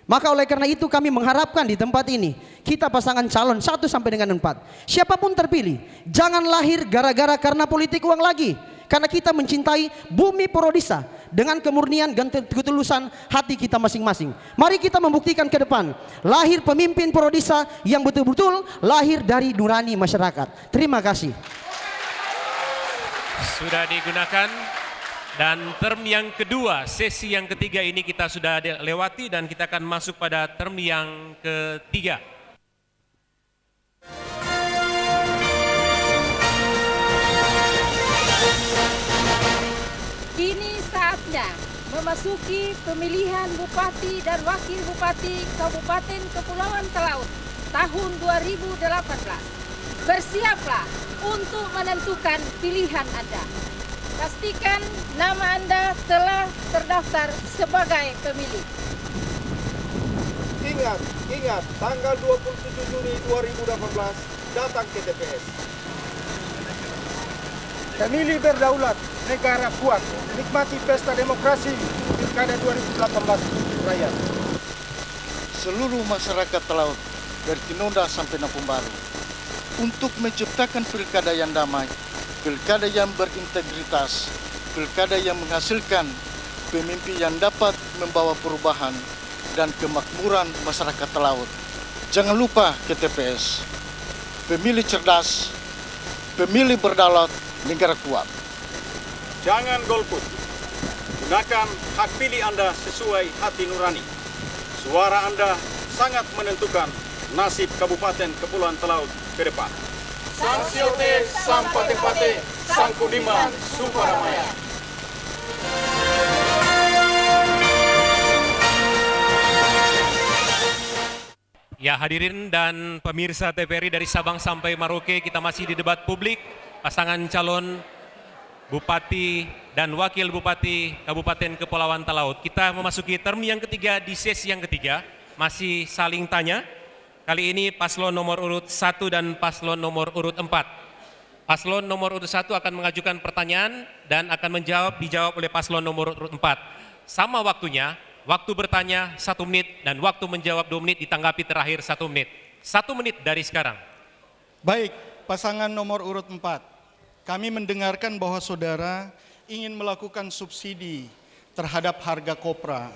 Maka oleh karena itu kami mengharapkan di tempat ini kita pasangan calon 1 sampai dengan 4. Siapapun terpilih, jangan lahir gara-gara karena politik uang lagi. Karena kita mencintai bumi Prodisa dengan kemurnian dan ketulusan hati kita masing-masing. Mari kita membuktikan ke depan lahir pemimpin Prodisa yang betul-betul lahir dari nurani masyarakat. Terima kasih. Sudah digunakan. Dan term yang kedua, sesi yang ketiga ini kita sudah lewati dan kita akan masuk pada term yang ketiga. Kini saatnya memasuki pemilihan Bupati dan Wakil Bupati Kabupaten Kepulauan Talaut tahun 2018. Bersiaplah untuk menentukan pilihan Anda. Pastikan nama Anda telah terdaftar sebagai pemilih. Ingat, tanggal 27 Juni 2018 datang ke TPS. Pemilih berdaulat, negara kuat, nikmati pesta demokrasi Pilkada 2018 rakyat. Seluruh masyarakat Talaut dari Tinonda sampai Nampung Baru untuk menciptakan pilkada yang damai, pilkada yang berintegritas, pilkada yang menghasilkan pemimpin yang dapat membawa perubahan dan kemakmuran masyarakat Talaut. Jangan lupa ke TPS. Pemilih cerdas, pemilih berdaulat, negara kuat. Jangan golput. Gunakan hak pilih Anda sesuai hati nurani. Suara Anda sangat menentukan nasib Kabupaten Kepulauan Talaut ke depan. Sang Siote, Sang Pate-Pate, Sang Kudiman, Suparamaya. Ya, hadirin dan pemirsa TVRI dari Sabang sampai Merauke, kita masih di debat publik pasangan calon Bupati dan Wakil Bupati Kabupaten Kepulauan Talaut. Kita memasuki term yang ketiga di sesi yang ketiga, masih saling tanya. Kali ini paslon nomor urut 1 dan paslon nomor urut 4. Paslon nomor urut 1 akan mengajukan pertanyaan dan akan dijawab oleh paslon nomor urut 4. Sama waktunya, waktu bertanya 1 menit dan waktu menjawab 2 menit, ditanggapi terakhir 1 menit. 1 menit dari sekarang. Baik, pasangan nomor urut 4. Kami mendengarkan bahwa saudara ingin melakukan subsidi terhadap harga kopra,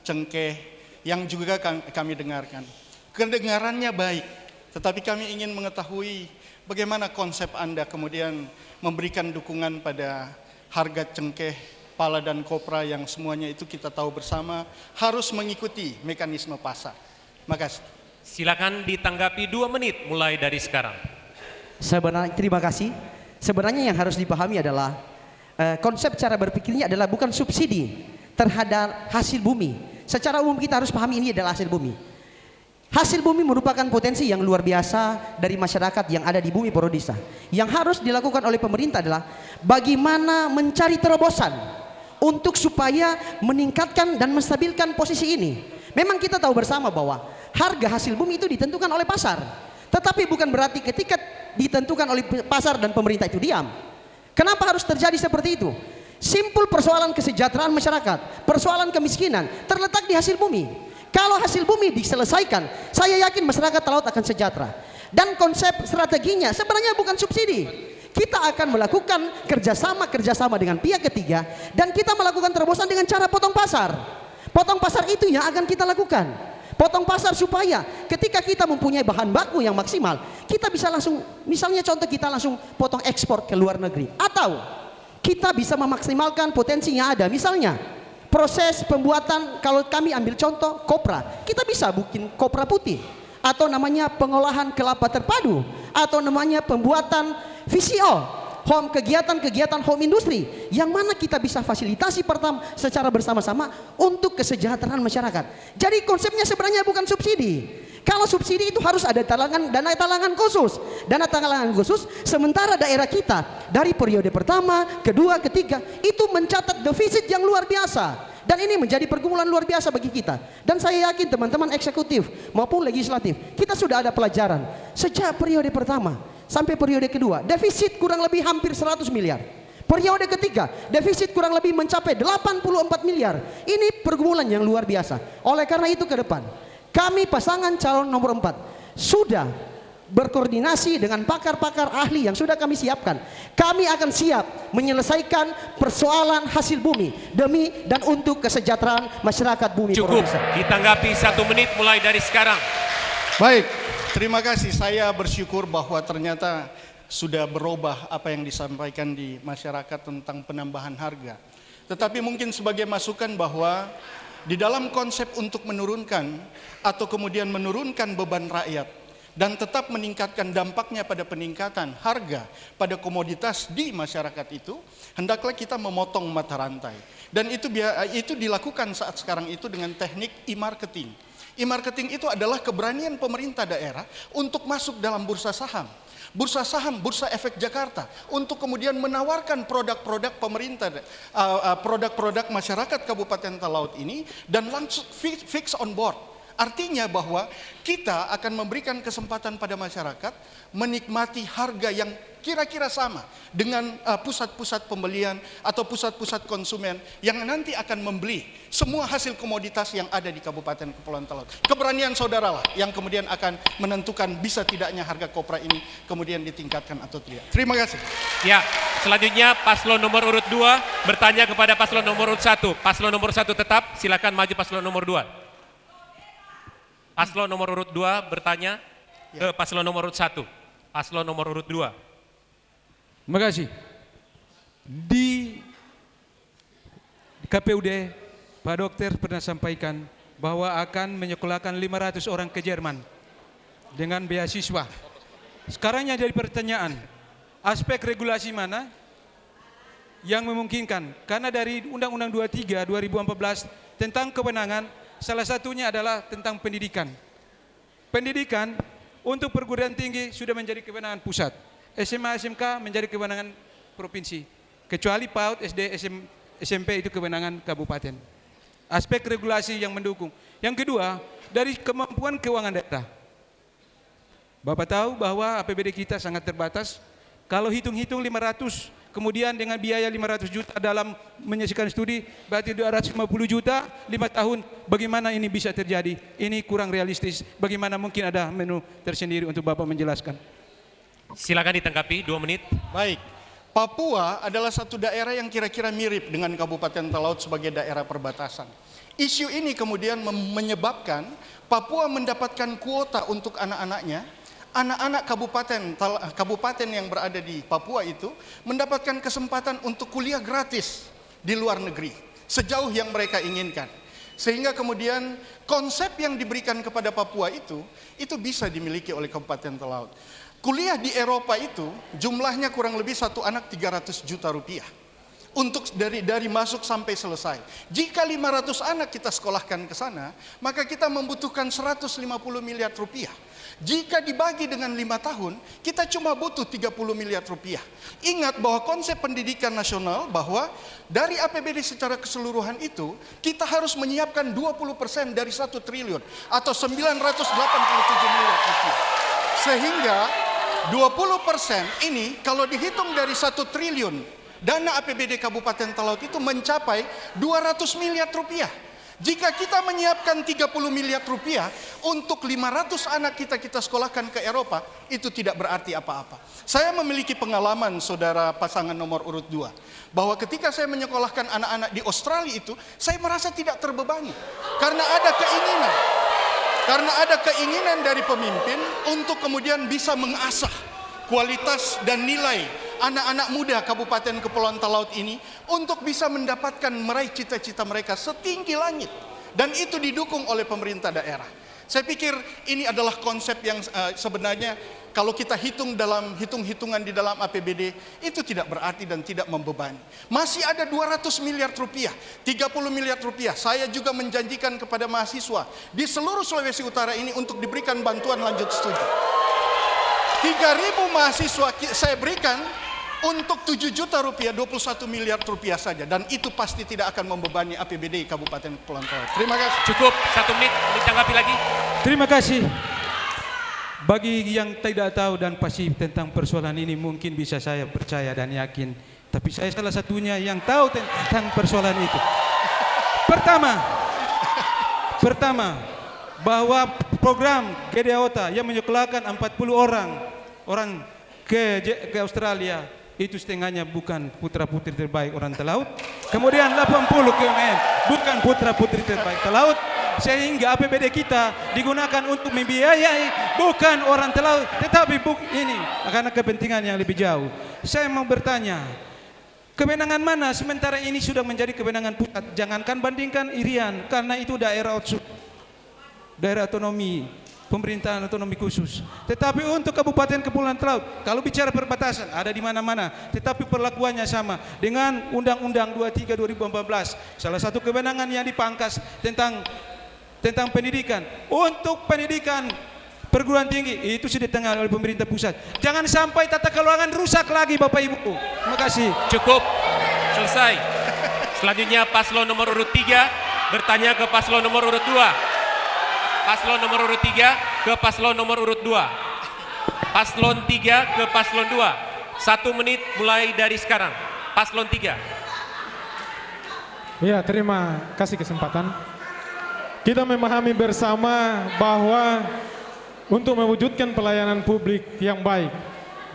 cengkeh, yang juga kami dengarkan. Kedengarannya baik, tetapi kami ingin mengetahui bagaimana konsep Anda kemudian memberikan dukungan pada harga cengkeh, pala dan kopra yang semuanya itu kita tahu bersama harus mengikuti mekanisme pasar. Makasih. Silakan ditanggapi 2 menit mulai dari sekarang. Terima kasih. Sebenarnya yang harus dipahami adalah konsep cara berpikirnya adalah bukan subsidi terhadap hasil bumi. Secara umum kita harus pahami ini adalah hasil bumi. Hasil bumi merupakan potensi yang luar biasa dari masyarakat yang ada di bumi Porodisa. Yang harus dilakukan oleh pemerintah adalah bagaimana mencari terobosan untuk supaya meningkatkan dan menstabilkan posisi ini. Memang kita tahu bersama bahwa harga hasil bumi itu ditentukan oleh pasar. Tetapi bukan berarti ketika ditentukan oleh pasar dan pemerintah itu diam. Kenapa harus terjadi seperti itu? Simpul persoalan kesejahteraan masyarakat, persoalan kemiskinan terletak di hasil bumi. Kalau hasil bumi diselesaikan, saya yakin masyarakat Talaut akan sejahtera. Dan konsep strateginya sebenarnya bukan subsidi. Kita akan melakukan kerjasama dengan pihak ketiga dan kita melakukan terobosan dengan cara potong pasar. Potong pasar itu yang akan kita lakukan. Potong pasar supaya ketika kita mempunyai bahan baku yang maksimal, kita bisa langsung, misalnya contoh kita langsung potong ekspor ke luar negeri. Atau kita bisa memaksimalkan potensi yang ada. Misalnya proses pembuatan, kalau kami ambil contoh kopra, kita bisa bikin kopra putih. Atau namanya pengolahan kelapa terpadu. Atau namanya pembuatan VCO. Kegiatan home industri yang mana kita bisa fasilitasi pertama secara bersama-sama untuk kesejahteraan masyarakat. Jadi konsepnya sebenarnya bukan subsidi. Kalau subsidi itu harus ada dana talangan khusus. Dana talangan khusus sementara daerah kita dari periode pertama, kedua, ketiga itu mencatat defisit yang luar biasa. Dan ini menjadi pergumulan luar biasa bagi kita. Dan saya yakin teman-teman eksekutif maupun legislatif, kita sudah ada pelajaran sejak periode pertama sampai periode kedua, defisit kurang lebih hampir 100 miliar. Periode ketiga, defisit kurang lebih mencapai 84 miliar. Ini pergumulan yang luar biasa. Oleh karena itu ke depan, kami pasangan calon nomor 4 sudah berkoordinasi dengan pakar-pakar ahli yang sudah kami siapkan. Kami akan siap menyelesaikan persoalan hasil bumi demi dan untuk kesejahteraan masyarakat bumi Cukup, Porodisa. ditanggapi 1 menit mulai dari sekarang. Baik, terima kasih. Saya bersyukur bahwa ternyata sudah berubah apa yang disampaikan di masyarakat tentang penambahan harga. Tetapi mungkin sebagai masukan bahwa di dalam konsep untuk menurunkan atau kemudian menurunkan beban rakyat dan tetap meningkatkan dampaknya pada peningkatan harga pada komoditas di masyarakat itu, hendaklah kita memotong mata rantai. Dan itu dilakukan saat sekarang itu dengan teknik e-marketing. E-marketing itu adalah keberanian pemerintah daerah untuk masuk dalam bursa saham, bursa efek Jakarta, untuk kemudian menawarkan produk-produk pemerintah, produk-produk masyarakat Kabupaten Talaut ini dan langsung fix on board. Artinya bahwa kita akan memberikan kesempatan pada masyarakat menikmati harga yang kira-kira sama dengan pusat-pusat pembelian atau pusat-pusat konsumen yang nanti akan membeli semua hasil komoditas yang ada di Kabupaten Kepulauan Talaut. Keberanian saudara lah yang kemudian akan menentukan bisa tidaknya harga kopra ini kemudian ditingkatkan atau tidak. Terima kasih. Ya, selanjutnya paslon nomor urut 2 bertanya kepada paslon nomor urut 1. Paslon nomor 1 tetap, silakan maju paslon nomor 2. Paslon nomor urut 2 bertanya ke paslon nomor urut 1. Paslon nomor urut 2. Terima kasih. Di KPUD, Pak Dokter pernah sampaikan bahwa akan menyekolahkan 500 orang ke Jerman dengan beasiswa. Sekarang yang jadi pertanyaan, aspek regulasi mana yang memungkinkan? Karena dari Undang-Undang 23 2014 tentang kewenangan, salah satunya adalah tentang pendidikan. Pendidikan untuk perguruan tinggi sudah menjadi kewenangan pusat. SMA, SMK menjadi kewenangan provinsi. Kecuali PAUD, SD, SMP itu kewenangan kabupaten. Aspek regulasi yang mendukung. Yang kedua, dari kemampuan keuangan daerah. Bapak tahu bahwa APBD kita sangat terbatas. Kalau hitung-hitung 500, kemudian dengan biaya 500 juta dalam menyelesaikan studi, berarti 250 juta 5 tahun. Bagaimana ini bisa terjadi? Ini kurang realistis. Bagaimana mungkin ada menu tersendiri untuk Bapak menjelaskan? Silakan ditanggapi 2 menit. Baik, Papua adalah satu daerah yang kira-kira mirip dengan Kabupaten Talaut sebagai daerah perbatasan. Isu ini kemudian menyebabkan Papua mendapatkan kuota untuk anak-anaknya. Anak-anak kabupaten yang berada di Papua itu mendapatkan kesempatan untuk kuliah gratis di luar negeri sejauh yang mereka inginkan. Sehingga kemudian konsep yang diberikan kepada Papua itu bisa dimiliki oleh Kabupaten Talaut. Kuliah di Eropa itu jumlahnya kurang lebih satu anak 300 juta rupiah. Untuk dari masuk sampai selesai. Jika 500 anak kita sekolahkan ke sana, maka kita membutuhkan 150 miliar rupiah. Jika dibagi dengan 5 tahun, kita cuma butuh 30 miliar rupiah. Ingat bahwa konsep pendidikan nasional bahwa dari APBD secara keseluruhan itu, kita harus menyiapkan 20% dari 1 triliun atau 987 miliar rupiah. Sehingga 20% ini kalau dihitung dari 1 triliun, dana APBD Kabupaten Talaut itu mencapai 200 miliar rupiah. Jika kita menyiapkan 30 miliar rupiah untuk 500 anak kita sekolahkan ke Eropa, itu tidak berarti apa-apa. Saya memiliki pengalaman saudara pasangan nomor urut 2, bahwa ketika saya menyekolahkan anak-anak di Australia itu, saya merasa tidak terbebani. Karena ada keinginan dari pemimpin untuk kemudian bisa mengasah kualitas dan nilai anak-anak muda Kabupaten Kepulauan Talaut ini untuk bisa mendapatkan meraih cita-cita mereka setinggi langit, dan itu didukung oleh pemerintah daerah. Saya pikir ini adalah konsep yang sebenarnya kalau kita hitung dalam hitung-hitungan di dalam APBD itu tidak berarti dan tidak membebani. Masih ada 200 miliar rupiah, 30 miliar rupiah. Saya juga menjanjikan kepada mahasiswa di seluruh Sulawesi Utara ini untuk diberikan bantuan lanjut studi. 3.000 mahasiswa saya berikan untuk 7 juta rupiah, 21 miliar rupiah saja. Dan itu pasti tidak akan membebani APBD Kabupaten Kepulauan Talaut. Terima kasih. Cukup 1 menit, ditanggapi lagi. Terima kasih. Bagi yang tidak tahu dan pasif tentang persoalan ini, mungkin bisa saya percaya dan yakin. Tapi saya salah satunya yang tahu tentang persoalan itu. Pertama, bahwa program GDAOTA yang menyekolahkan 40 orang ke Australia, itu setengahnya bukan putra-putri terbaik orang Talaut. Kemudian 80 KMN bukan putra-putri terbaik Talaut. Sehingga APBD kita digunakan untuk membiayai bukan orang Talaut, tetapi ini karena kepentingan yang lebih jauh. Saya mau bertanya, kewenangan mana sementara ini sudah menjadi kewenangan pusat? Jangankan bandingkan Irian, karena itu daerah otonomi, pemerintahan otonomi khusus. Tetapi untuk Kabupaten Kepulauan Talaut, kalau bicara perbatasan ada di mana-mana, tetapi perlakuannya sama dengan Undang-Undang 23 2014. Salah satu kewenangan yang dipangkas tentang pendidikan. Untuk pendidikan perguruan tinggi itu sudah ditangani oleh pemerintah pusat. Jangan sampai tata kelola rusak lagi Bapak Ibu. Terima kasih. Cukup. Selesai. Selanjutnya paslon nomor urut 3 bertanya ke paslon nomor urut 2. Paslon nomor urut 3 ke paslon nomor urut 2. Paslon 3 ke paslon 2. 1 menit mulai dari sekarang. Paslon 3. Ya, terima kasih kesempatan. Kita memahami bersama bahwa untuk mewujudkan pelayanan publik yang baik,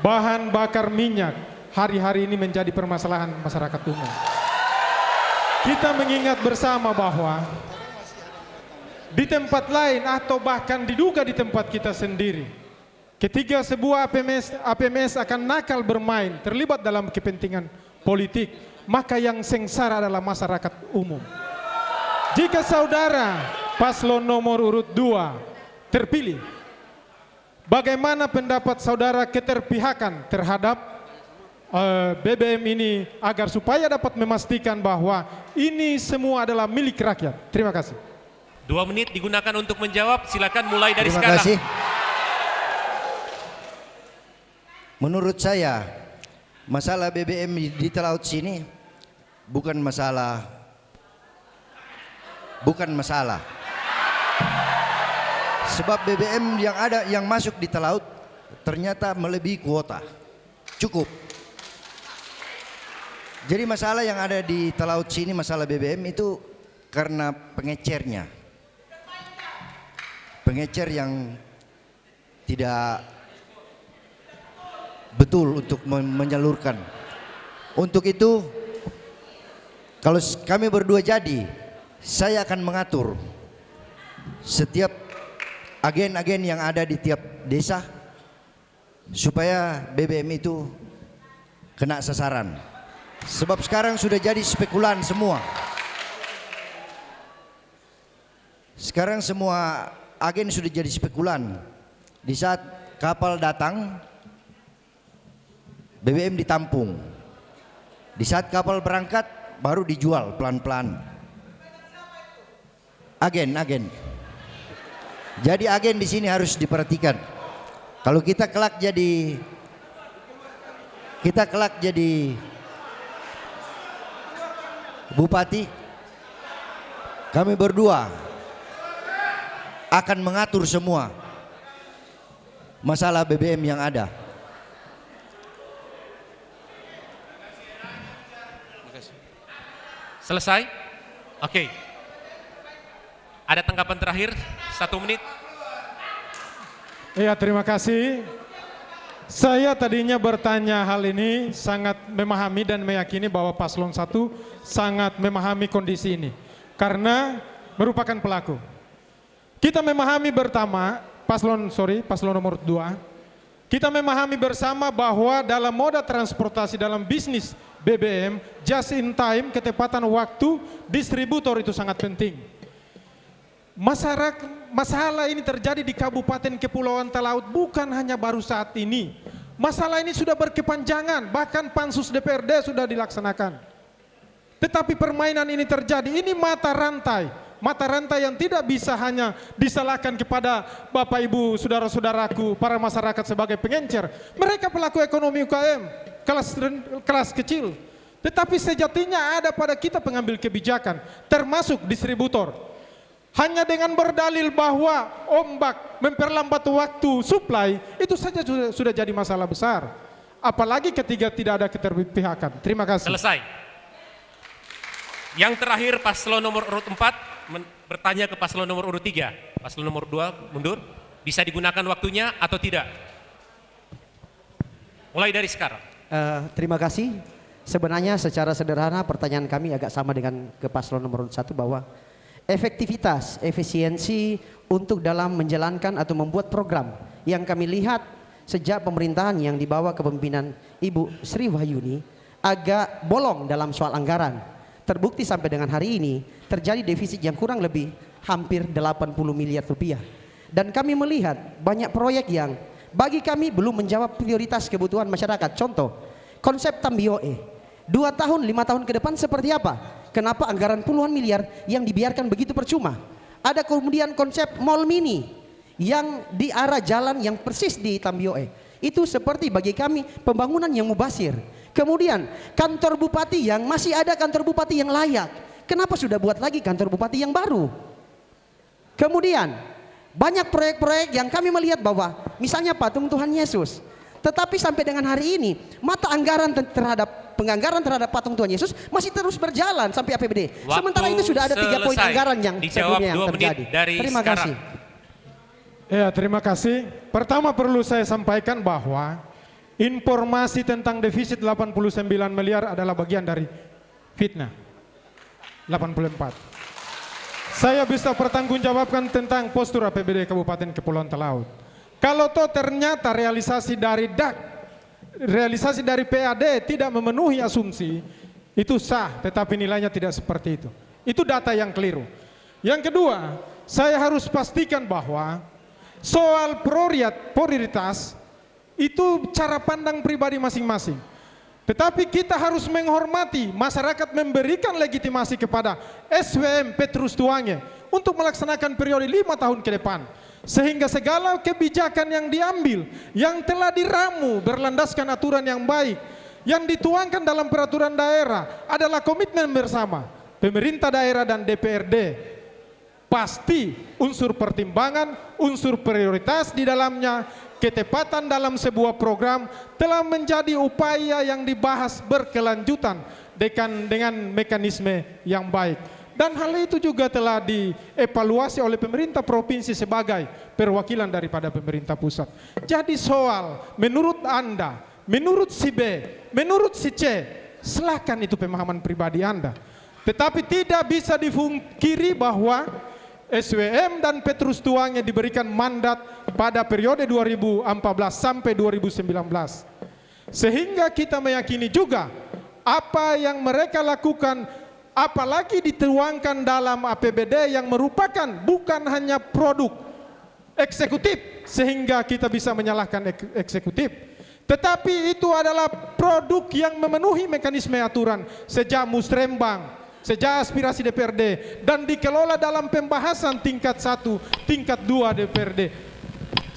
bahan bakar minyak hari-hari ini menjadi permasalahan masyarakat umum. Kita mengingat bersama bahwa di tempat lain atau bahkan diduga di tempat kita sendiri, ketika sebuah APMS akan nakal bermain, terlibat dalam kepentingan politik, maka yang sengsara adalah masyarakat umum. Jika saudara paslon nomor urut 2 terpilih, bagaimana pendapat saudara keterpihakan terhadap BBM ini agar supaya dapat memastikan bahwa ini semua adalah milik rakyat? Terima kasih. 2 menit digunakan untuk menjawab, silakan mulai dari Terima sekarang. kasih. Menurut saya, masalah BBM di Talaut sini bukan masalah. Sebab BBM yang ada yang masuk di Talaut ternyata melebihi kuota. Cukup. Jadi masalah yang ada di Talaut sini, masalah BBM itu karena pengecernya. Pengecer yang tidak betul untuk menyalurkan. Untuk itu, kalau kami berdua jadi, saya akan mengatur setiap agen-agen yang ada di tiap desa supaya BBM itu kena sasaran. Sebab sekarang sudah jadi spekulan semua. Sekarang semua agen sudah jadi spekulan. Di saat kapal datang, BBM ditampung. Di saat kapal berangkat, baru dijual pelan-pelan. Agen. Jadi agen di sini harus diperhatikan. Kalau kita kelak jadi bupati, kami berdua akan mengatur semua masalah BBM yang ada. Selesai? Oke. Ada tanggapan terakhir, 1 menit. Iya, terima kasih. Saya tadinya bertanya hal ini, sangat memahami dan meyakini bahwa paslon 1 sangat memahami kondisi ini. Karena merupakan pelaku. Kita memahami pertama, paslon nomor 2, kita memahami bersama bahwa dalam moda transportasi dalam bisnis BBM, just in time, ketepatan waktu, distributor itu sangat penting. Masalah ini terjadi di Kabupaten Kepulauan Talaut bukan hanya baru saat ini. Masalah ini sudah berkepanjangan, bahkan pansus DPRD sudah dilaksanakan. Tetapi permainan ini terjadi, ini mata rantai yang tidak bisa hanya disalahkan kepada Bapak Ibu, saudara-saudaraku, para masyarakat sebagai pengencer. Mereka pelaku ekonomi UKM, kelas kecil. Tetapi sejatinya ada pada kita pengambil kebijakan, termasuk distributor. Hanya dengan berdalil bahwa ombak memperlambat waktu supply, itu saja sudah jadi masalah besar. Apalagi ketika tidak ada keterpihakan. Terima kasih. Selesai. Yang terakhir paslon nomor urut 4 bertanya ke paslon nomor urut 3. Paslon nomor 2 mundur. Bisa digunakan waktunya atau tidak? Mulai dari sekarang. Terima kasih. Sebenarnya secara sederhana pertanyaan kami agak sama dengan ke paslon nomor 1 bahwa efektivitas, efisiensi untuk dalam menjalankan atau membuat program yang kami lihat sejak pemerintahan yang dibawa kepemimpinan Ibu Sri Wahyuni agak bolong dalam soal anggaran. Terbukti sampai dengan hari ini terjadi defisit yang kurang lebih hampir 80 miliar rupiah. Dan kami melihat banyak proyek yang bagi kami belum menjawab prioritas kebutuhan masyarakat. Contoh, konsep Tambioe. 2 tahun, 5 tahun ke depan seperti apa? Kenapa anggaran puluhan miliar yang dibiarkan begitu percuma? Ada kemudian konsep mall mini yang di arah jalan yang persis di Tambioe. Itu seperti bagi kami pembangunan yang mubazir. Kemudian kantor bupati yang masih ada kantor bupati yang layak. Kenapa sudah buat lagi kantor bupati yang baru? Kemudian banyak proyek-proyek yang kami melihat bahwa misalnya patung Tuhan Yesus. Tetapi sampai dengan hari ini mata anggaran terhadap penganggaran terhadap patung Tuhan Yesus masih terus berjalan sampai APBD. Sementara itu sudah ada 3 poin anggaran yang sebelumnya yang terjadi. Terima kasih. Ya, terima kasih. Pertama perlu saya sampaikan bahwa informasi tentang defisit 89 miliar adalah bagian dari fitnah. 84. Saya bisa pertanggungjawabkan tentang postur APBD Kabupaten Kepulauan Talaut. Kalau toh ternyata realisasi dari DAK, realisasi dari PAD tidak memenuhi asumsi, itu sah, tetapi nilainya tidak seperti itu. Itu data yang keliru. Yang kedua, saya harus pastikan bahwa soal prioritas itu cara pandang pribadi masing-masing. Tetapi kita harus menghormati masyarakat memberikan legitimasi kepada SWM Petrus Tuange untuk melaksanakan periode 5 tahun ke depan. Sehingga segala kebijakan yang diambil, yang telah diramu berlandaskan aturan yang baik, yang dituangkan dalam peraturan daerah adalah komitmen bersama pemerintah daerah dan DPRD. Pasti unsur pertimbangan, unsur prioritas di dalamnya, ketepatan dalam sebuah program telah menjadi upaya yang dibahas berkelanjutan dengan mekanisme yang baik. Dan hal itu juga telah dievaluasi oleh pemerintah provinsi sebagai perwakilan daripada pemerintah pusat. Jadi soal menurut Anda menurut si B, menurut si C, silakan itu pemahaman pribadi Anda. Tetapi tidak bisa dipungkiri bahwa SWM dan Petrus Tuangnya diberikan mandat pada periode 2014 sampai 2019. Sehingga kita meyakini juga apa yang mereka lakukan, apalagi dituangkan dalam APBD yang merupakan bukan hanya produk eksekutif, sehingga kita bisa menyalahkan eksekutif, tetapi itu adalah produk yang memenuhi mekanisme aturan sejak musrembang, sejak aspirasi DPRD, dan dikelola dalam pembahasan tingkat 1, tingkat 2 DPRD.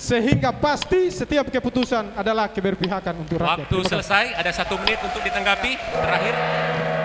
Sehingga pasti setiap keputusan adalah keberpihakan untuk rakyat. Waktu selesai, ada 1 menit untuk ditanggapi. Terakhir.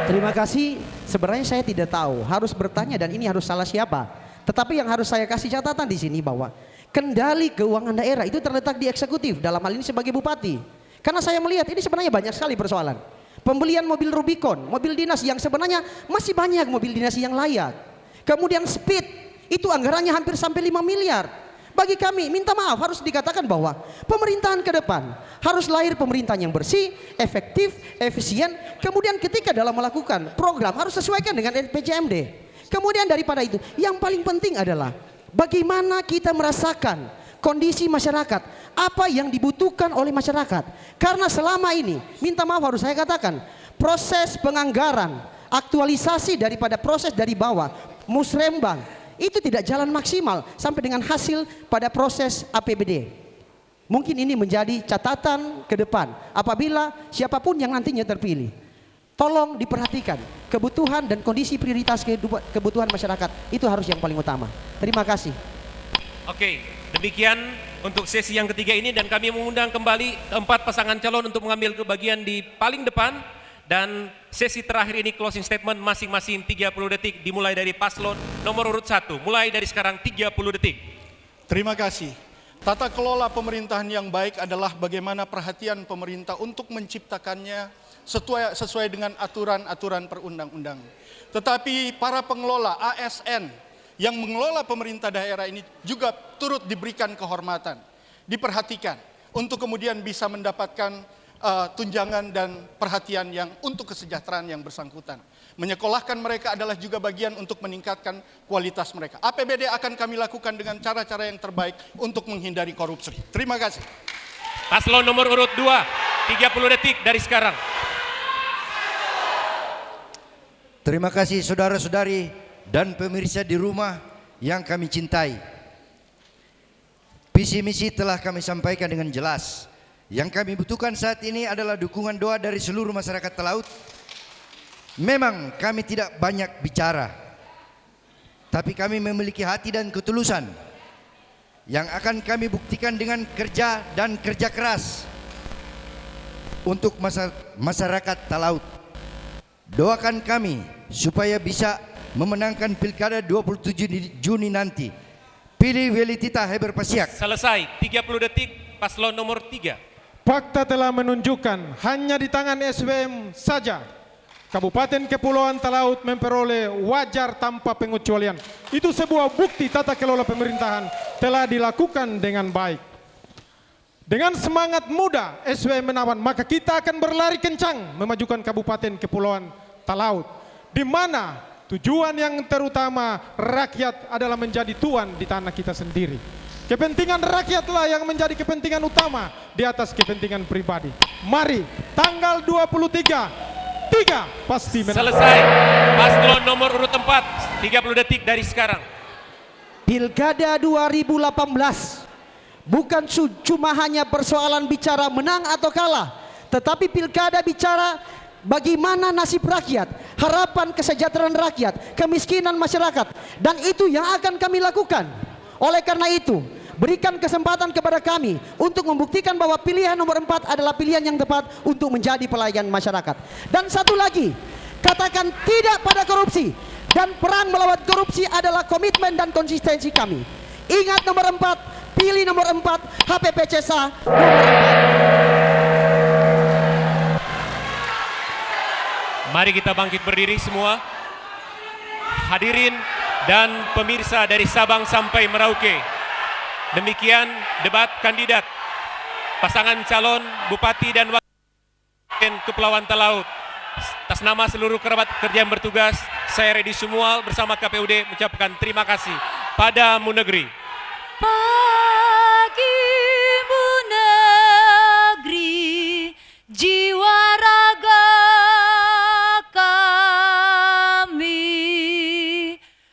Terima kasih. Sebenarnya saya tidak tahu, harus bertanya dan ini harus salah siapa. Tetapi yang harus saya kasih catatan di sini bahwa kendali keuangan daerah itu terletak di eksekutif, dalam hal ini sebagai bupati. Karena saya melihat ini sebenarnya banyak sekali persoalan. Pembelian mobil Rubicon, mobil dinas yang sebenarnya masih banyak mobil dinas yang layak. Kemudian speed, itu anggarannya hampir sampai 5 miliar. Bagi kami, minta maaf, harus dikatakan bahwa pemerintahan ke depan harus lahir pemerintahan yang bersih, efektif, efisien. Kemudian ketika dalam melakukan program harus sesuaikan dengan RPJMD. Kemudian daripada itu, yang paling penting adalah bagaimana kita merasakan kondisi masyarakat, apa yang dibutuhkan oleh masyarakat. Karena selama ini, minta maaf harus saya katakan, proses penganggaran, aktualisasi daripada proses dari bawah, musrembang, itu tidak jalan maksimal sampai dengan hasil pada proses APBD. Mungkin ini menjadi catatan ke depan apabila siapapun yang nantinya terpilih. Tolong diperhatikan kebutuhan dan kondisi prioritas kebutuhan masyarakat, itu harus yang paling utama. Terima kasih. Oke, demikian untuk sesi yang ketiga ini, dan kami mengundang kembali 4 pasangan calon untuk mengambil bagian di paling depan. Dan sesi terakhir ini closing statement masing-masing 30 detik dimulai dari paslon nomor urut 1. Mulai dari sekarang 30 detik. Terima kasih. Tata kelola pemerintahan yang baik adalah bagaimana perhatian pemerintah untuk menciptakannya sesuai dengan aturan-aturan perundang-undang. Tetapi para pengelola ASN yang mengelola pemerintah daerah ini juga turut diberikan kehormatan, diperhatikan untuk kemudian bisa mendapatkan tunjangan dan perhatian yang untuk kesejahteraan yang bersangkutan. Menyekolahkan mereka adalah juga bagian untuk meningkatkan kualitas mereka. APBD akan kami lakukan dengan cara-cara yang terbaik untuk menghindari korupsi. Terima kasih. Paslon nomor urut 2, 30 detik dari sekarang. Terima kasih saudara-saudari dan pemirsa di rumah yang kami cintai. Visi misi telah kami sampaikan dengan jelas. Yang kami butuhkan saat ini adalah dukungan doa dari seluruh masyarakat Talaut. Memang kami tidak banyak bicara, tapi kami memiliki hati dan ketulusan yang akan kami buktikan dengan kerja dan kerja keras untuk masyarakat Talaut. Doakan kami supaya bisa memenangkan Pilkada 27 Juni nanti. Pilih Welitita Heber Pasiak. Selesai, 30 detik, paslon nomor 3. Fakta telah menunjukkan hanya di tangan SWM saja Kabupaten Kepulauan Talaut memperoleh wajar tanpa pengecualian. Itu sebuah bukti tata kelola pemerintahan telah dilakukan dengan baik. Dengan semangat muda SWM menawan, maka kita akan berlari kencang memajukan Kabupaten Kepulauan Talaut, di mana tujuan yang terutama rakyat adalah menjadi tuan di tanah kita sendiri. Kepentingan rakyatlah yang menjadi kepentingan utama di atas kepentingan pribadi. Mari tanggal 23, 3 pasti menang. Selesai. Paslon nomor urut 4, 30 detik dari sekarang. Pilkada 2018 bukan cuma hanya persoalan bicara menang atau kalah, tetapi pilkada bicara bagaimana nasib rakyat, harapan kesejahteraan rakyat, kemiskinan masyarakat, dan itu yang akan kami lakukan. Oleh karena itu, berikan kesempatan kepada kami untuk membuktikan bahwa pilihan nomor 4 adalah pilihan yang tepat untuk menjadi pelayan masyarakat. Dan satu lagi, katakan tidak pada korupsi, dan perang melawan korupsi adalah komitmen dan konsistensi kami. Ingat nomor 4, pilih nomor 4, HPP CESA nomor 4. Mari kita bangkit berdiri semua. Hadirin dan pemirsa dari Sabang sampai Merauke. Demikian debat kandidat pasangan calon bupati dan wakil Kepulauan Talaut. Atas nama seluruh kerabat kerja yang bertugas, saya Redi semua bersama KPUD mengucapkan terima kasih. Padamu negeri.